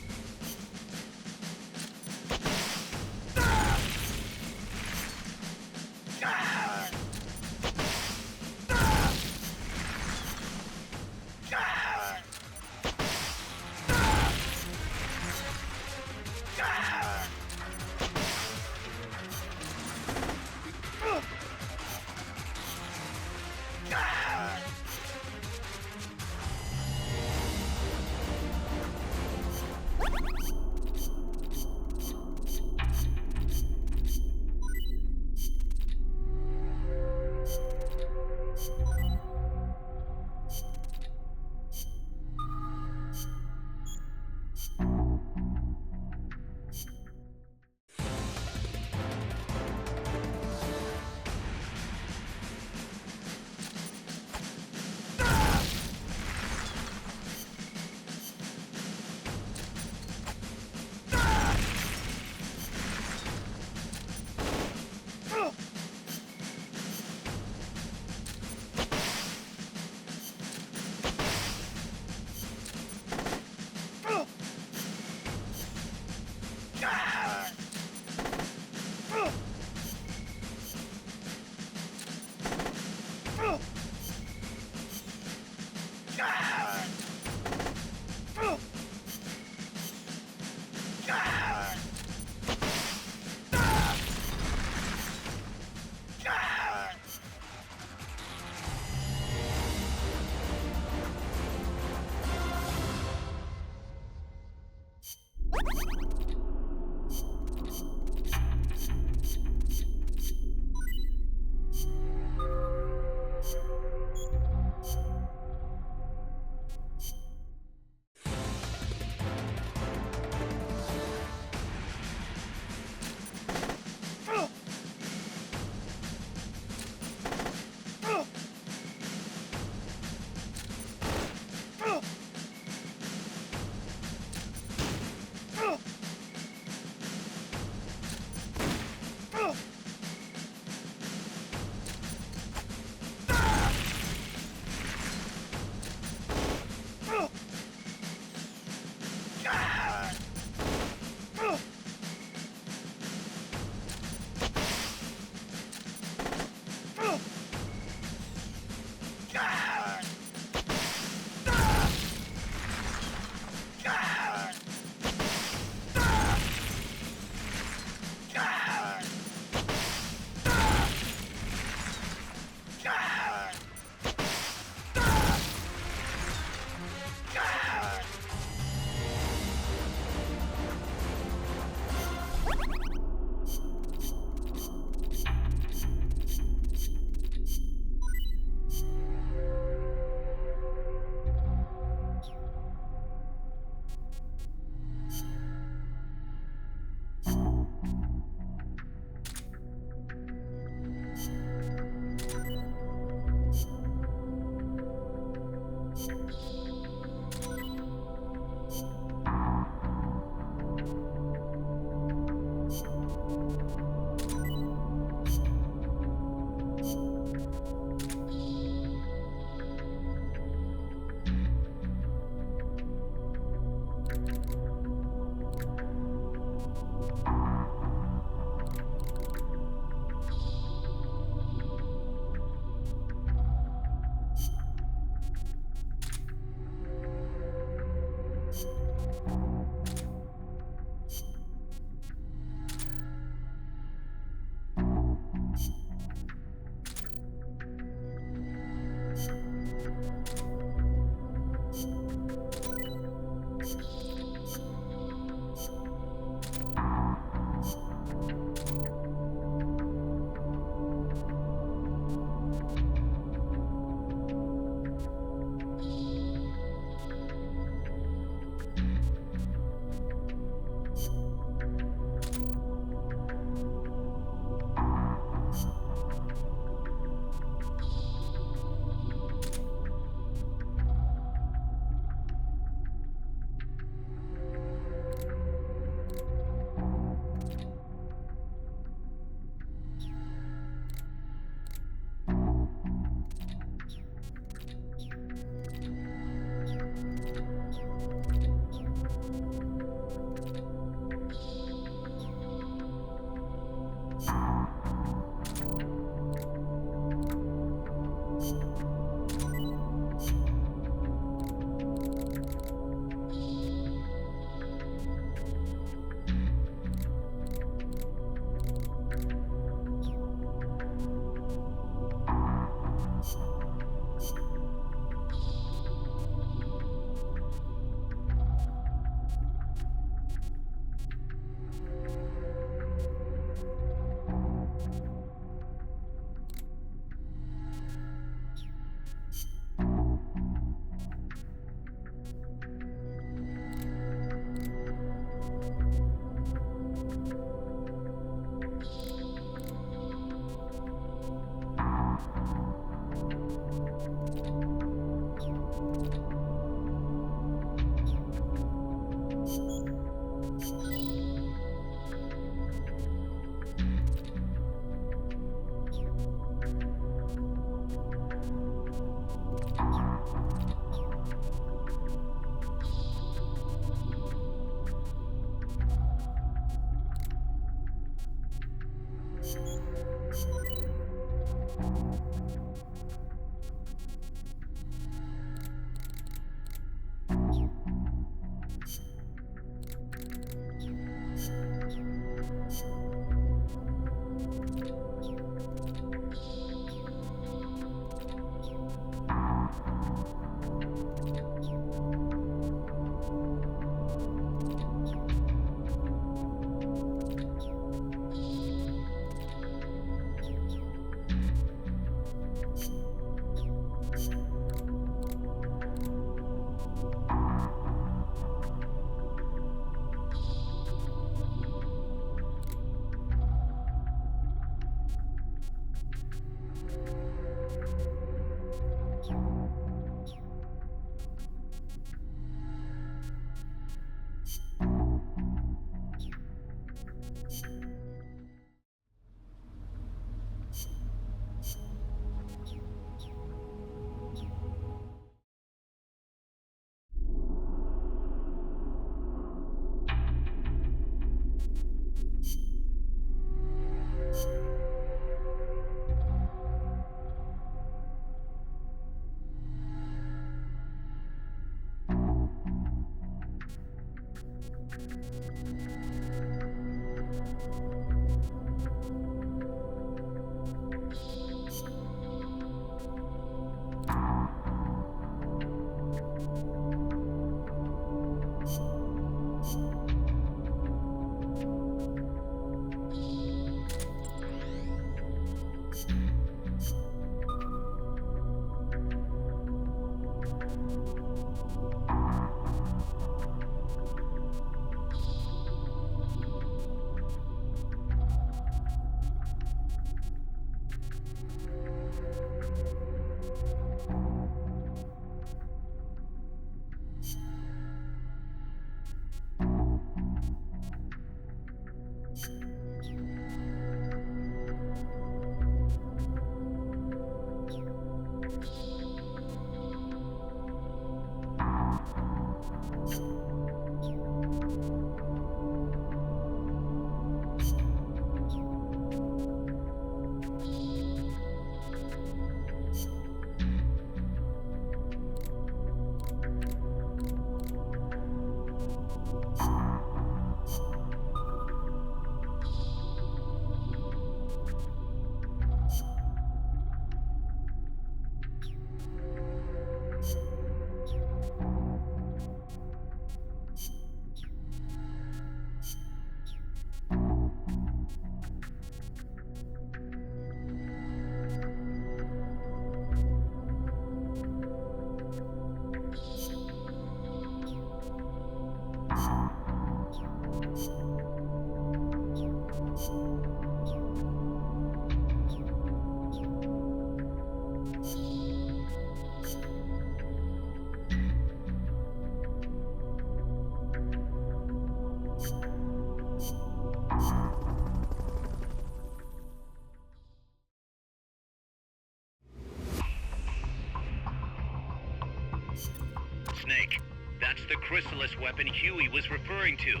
[SPEAKER 1] Snake, that's the chrysalis weapon Huey was referring to.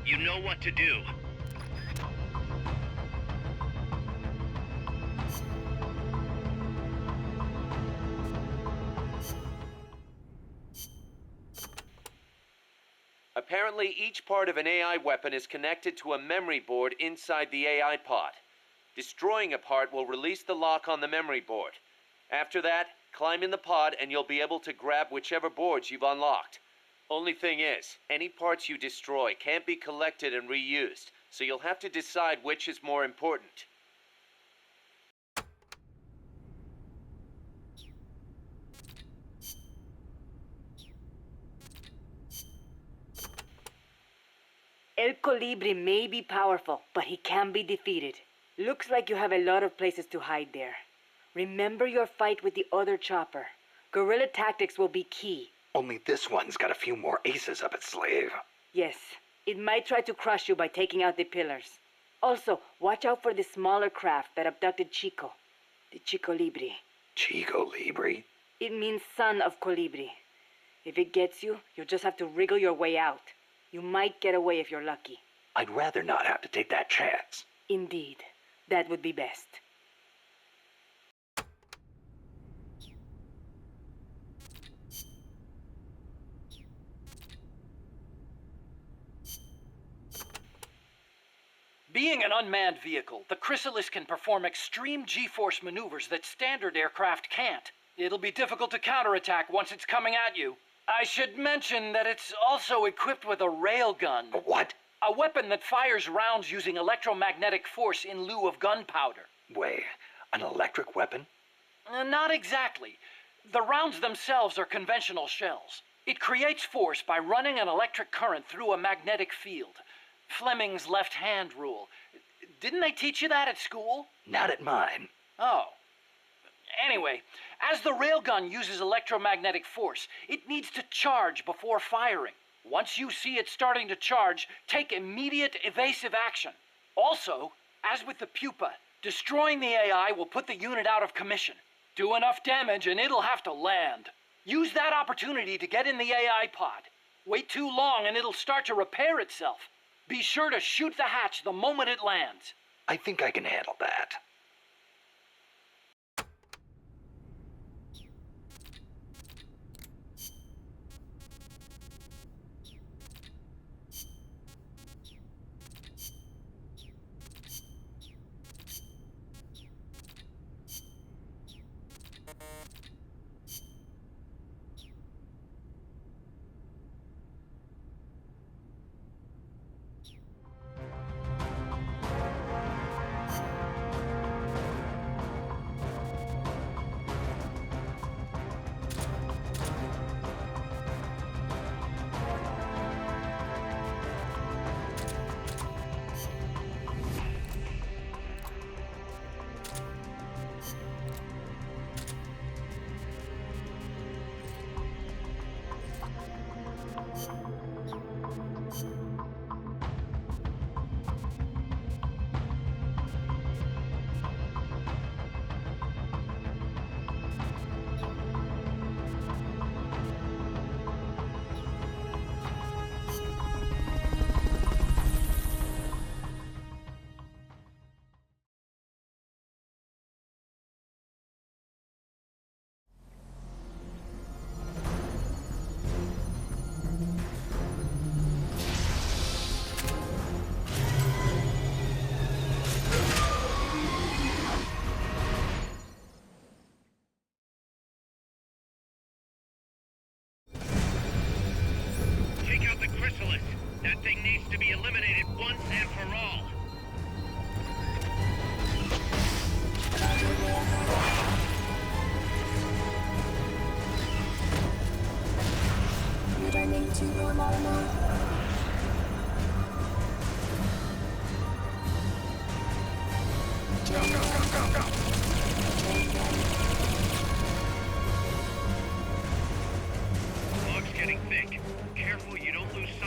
[SPEAKER 1] You know what to do.
[SPEAKER 2] Apparently, each part of an AI weapon is connected to a memory board inside the AI pod. Destroying a part will release the lock on the memory board. After that, climb in the pod and you'll be able to grab whichever boards you've unlocked. Only thing is, any parts you destroy can't be collected and reused, so you'll have to decide which is more important.
[SPEAKER 5] El Colibri may be powerful, but he can be defeated. Looks like you have a lot of places to hide there. Remember your fight with the other chopper. Guerrilla tactics will be key.
[SPEAKER 3] Only this one's got a few more aces up its sleeve.
[SPEAKER 5] Yes, it might try to crush you by taking out the pillars. Also, watch out for the smaller craft that abducted Chico. The Chico Libri.
[SPEAKER 3] Chico Libri?
[SPEAKER 5] It means son of Colibri. If it gets you, you'll just have to wriggle your way out. You might get away if you're lucky.
[SPEAKER 3] I'd rather not have to take that chance.
[SPEAKER 5] Indeed. That would be best.
[SPEAKER 11] Being an unmanned vehicle, the Chrysalis can perform extreme G-force maneuvers that standard aircraft can't. It'll be difficult to counterattack once it's coming at you. I should mention that it's also equipped with a railgun.
[SPEAKER 3] A what?
[SPEAKER 11] A weapon that fires rounds using electromagnetic force in lieu of gunpowder.
[SPEAKER 3] Wait, an electric weapon?
[SPEAKER 11] Not exactly. The rounds themselves are conventional shells. It creates force by running an electric current through a magnetic field. Fleming's left-hand rule. Didn't they teach you that at school?
[SPEAKER 3] Not at mine.
[SPEAKER 11] Oh. Anyway, as the railgun uses electromagnetic force, it needs to charge before firing. Once you see it starting to charge, take immediate evasive action. Also, as with the pupa, destroying the AI will put the unit out of commission. Do enough damage and it'll have to land. Use that opportunity to get in the AI pod. Wait too long and it'll start to repair itself. Be sure to shoot the hatch the moment it lands.
[SPEAKER 3] I think I can handle that.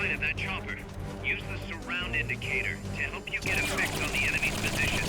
[SPEAKER 1] right of that chopper. Use the surround indicator to help you get a fix on the enemy's position.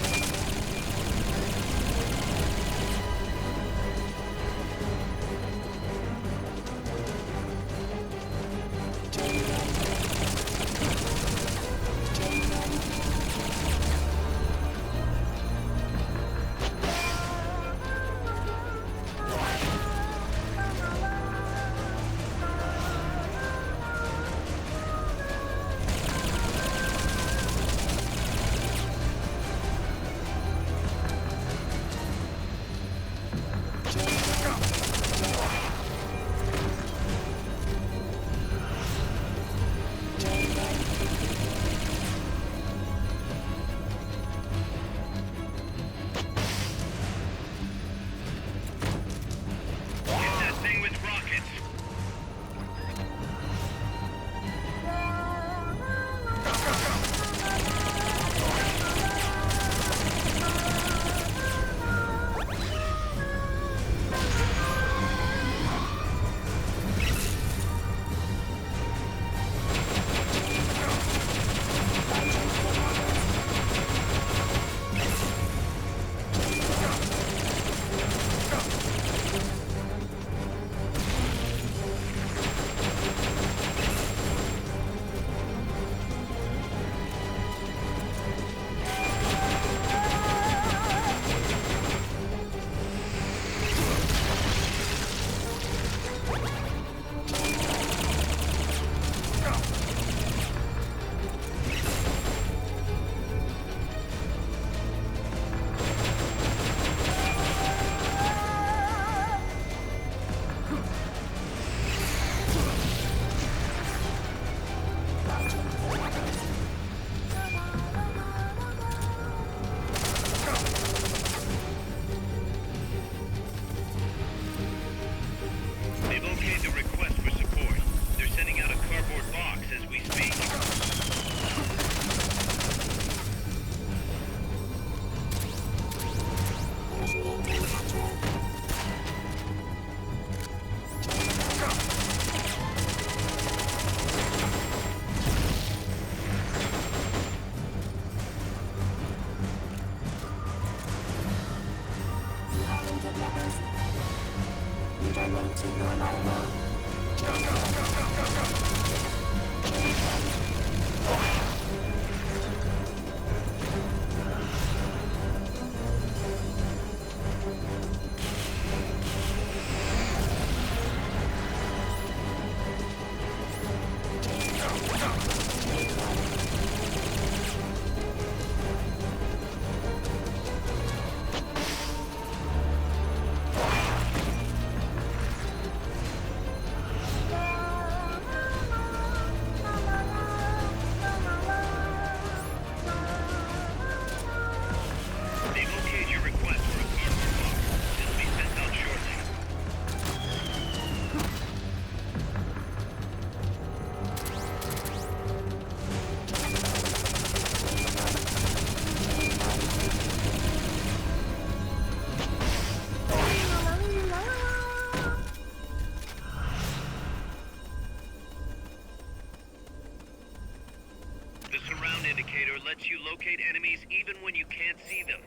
[SPEAKER 1] Indicator lets you locate enemies even when you can't see them.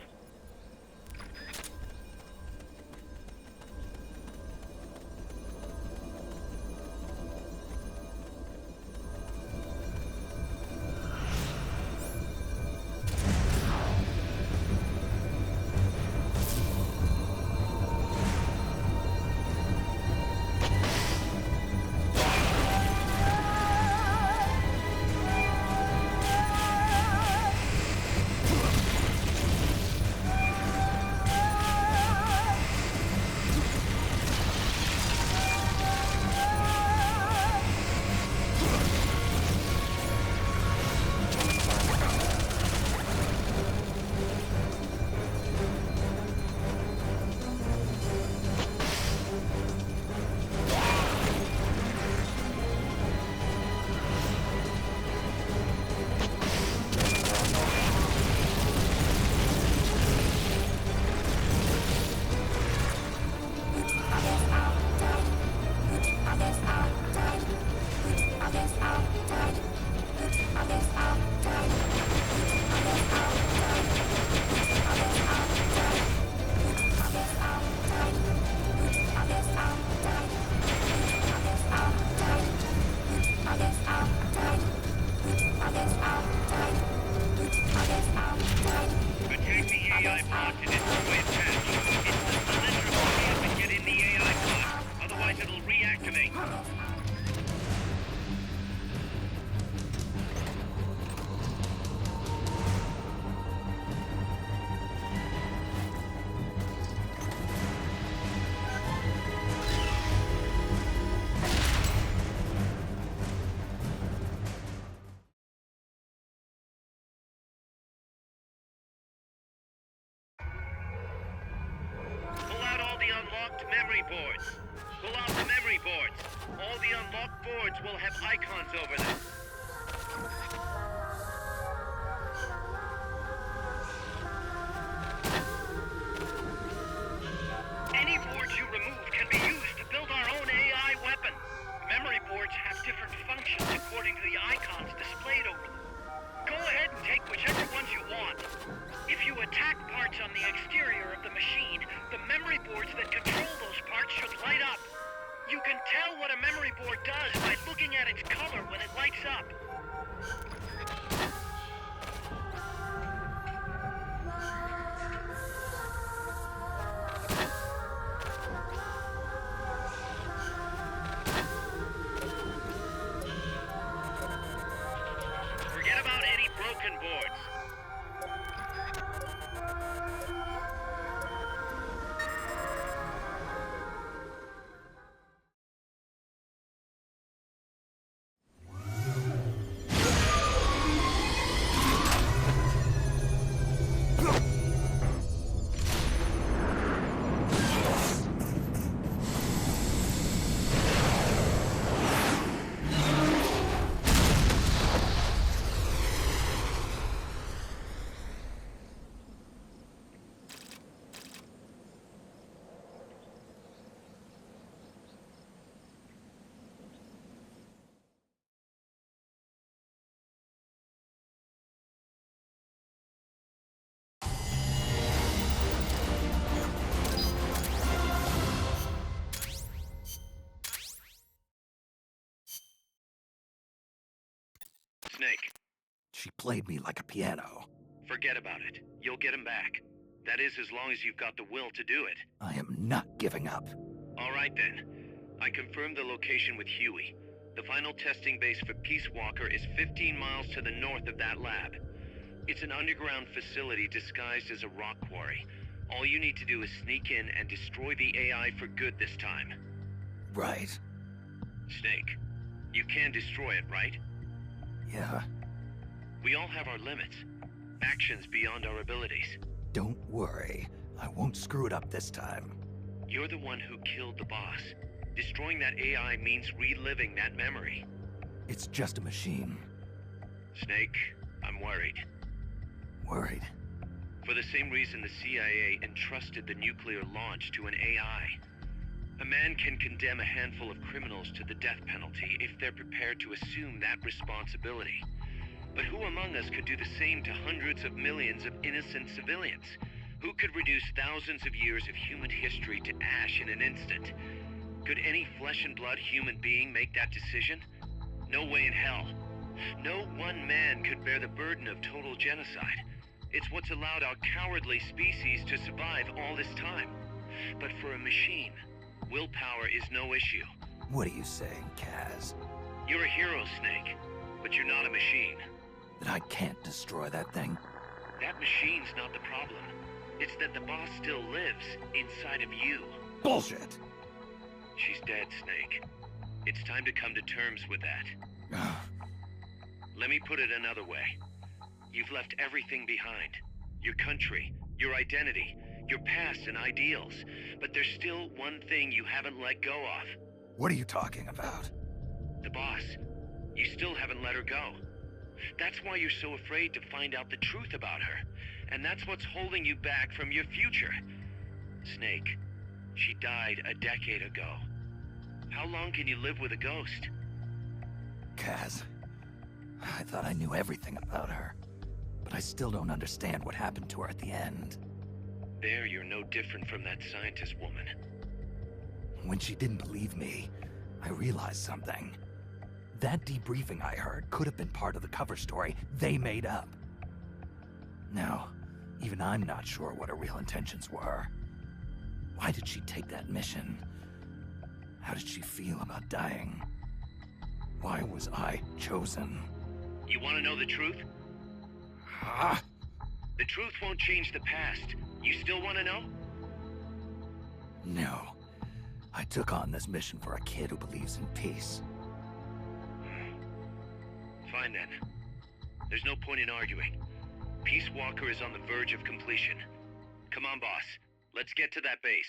[SPEAKER 1] Attack the AI pod to destroy its hatch. It's crucial that you hurry up and get in the AI pod, otherwise it'll reactivate. Pull out all the unlocked memory boards. Pull out the memory boards. All the unlocked boards will have icons over them. Any boards you remove can be used to build our own AI weapons. Memory boards have different functions according to the icons displayed over them. Go ahead and take whichever ones you want. If you attack parts on the exterior of the machine, the memory boards that control those parts should light up. You can tell what a memory board does by looking at its color when it lights up. Forget about any broken boards. Snake,
[SPEAKER 3] She played me like a piano.
[SPEAKER 1] forget about it. You'll get him back. That is, as long as you've got the will to do it.
[SPEAKER 3] I am not giving up.
[SPEAKER 1] All right then. I confirmed the location with Huey. The final testing base for Peace Walker is 15 miles to the north of that lab. It's an underground facility disguised as a rock quarry. All you need to do is sneak in and destroy the AI for good this time.
[SPEAKER 3] Right.
[SPEAKER 1] Snake, you can destroy it, right?
[SPEAKER 3] Yeah.
[SPEAKER 1] We all have our limits. Actions beyond our abilities.
[SPEAKER 3] Don't worry. I won't screw it up this time.
[SPEAKER 1] You're the one who killed the boss. Destroying that AI means reliving that memory.
[SPEAKER 3] It's just a machine.
[SPEAKER 1] Snake, I'm worried.
[SPEAKER 3] Worried?
[SPEAKER 1] For the same reason the CIA entrusted the nuclear launch to an AI. A man can condemn a handful of criminals to the death penalty if they're prepared to assume that responsibility. But who among us could do the same to hundreds of millions of innocent civilians? Who could reduce thousands of years of human history to ash in an instant? Could any flesh and blood human being make that decision? No way in hell. No one man could bear the burden of total genocide. It's what's allowed our cowardly species to survive all this time. But for a machine, willpower is no issue.
[SPEAKER 3] What are you saying, Kaz?
[SPEAKER 1] You're a hero, Snake, but you're not a machine.
[SPEAKER 3] That I can't destroy that thing?
[SPEAKER 1] That machine's not the problem. It's that the boss still lives inside of you.
[SPEAKER 3] Bullshit!
[SPEAKER 1] She's dead, Snake. It's time to come to terms with that. Let me put it another way. You've left everything behind. Your country, your identity, your past and ideals. But there's still one thing you haven't let go of.
[SPEAKER 3] What are you talking about?
[SPEAKER 1] The boss. You still haven't let her go. That's why you're so afraid to find out the truth about her. And that's what's holding you back from your future. Snake, she died a decade ago. How long can you live with a ghost?
[SPEAKER 3] Kaz, I thought I knew everything about her. But I still don't understand what happened to her at the end.
[SPEAKER 1] There, you're no different from that scientist woman.
[SPEAKER 3] When she didn't believe me, I realized something. That debriefing I heard could have been part of the cover story they made up. No, even I'm not sure what her real intentions were. Why did she take that mission? How did she feel about dying? Why was I chosen?
[SPEAKER 1] You want to know the truth?
[SPEAKER 3] Ah!
[SPEAKER 1] The truth won't change the past. You still want to know?
[SPEAKER 3] No. I took on this mission for a kid who believes in peace.
[SPEAKER 1] Fine then. There's no point in arguing. Peace Walker is on the verge of completion. Come on, boss. Let's get to that base.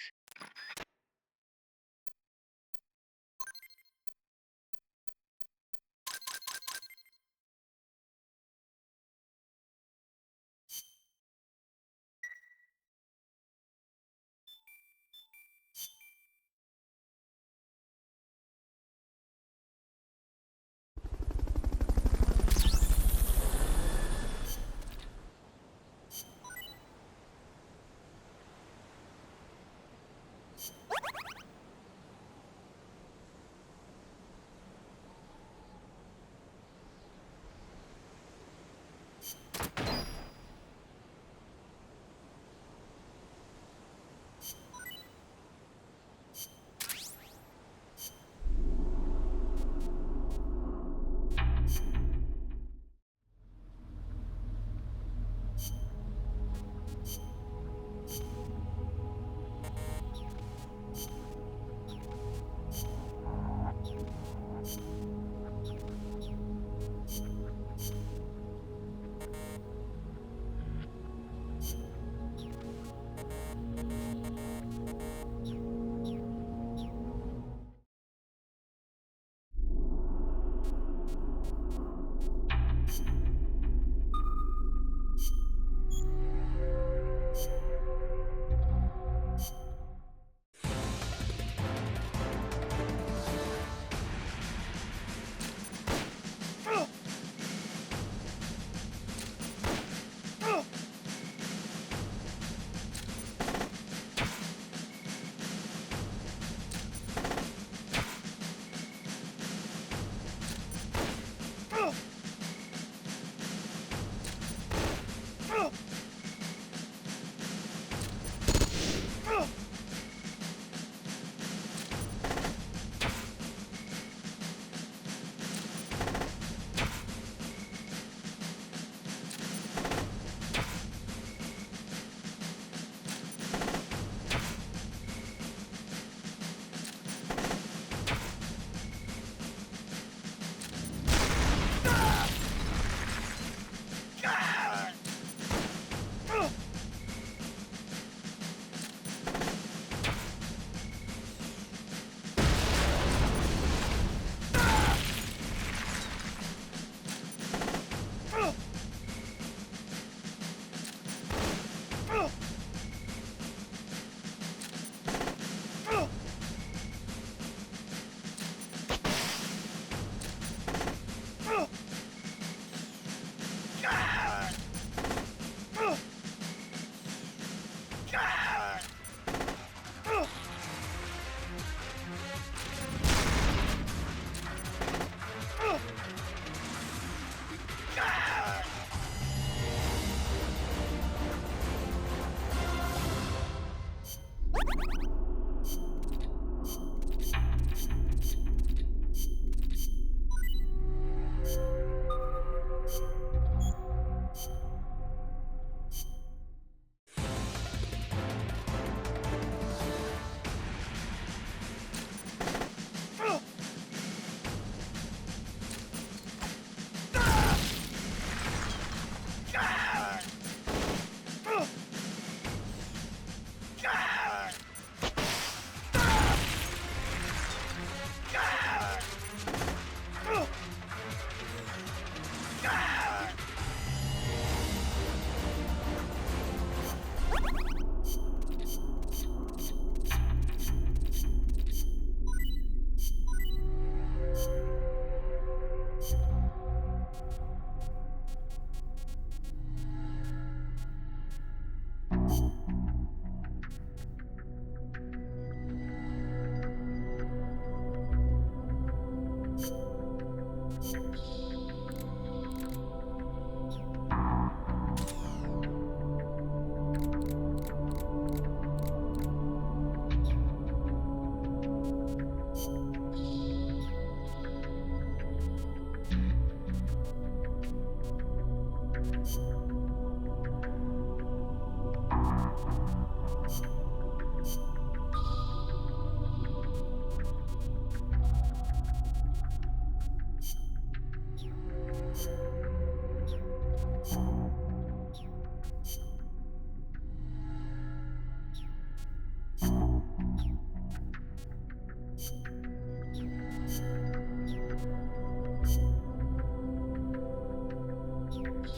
[SPEAKER 7] you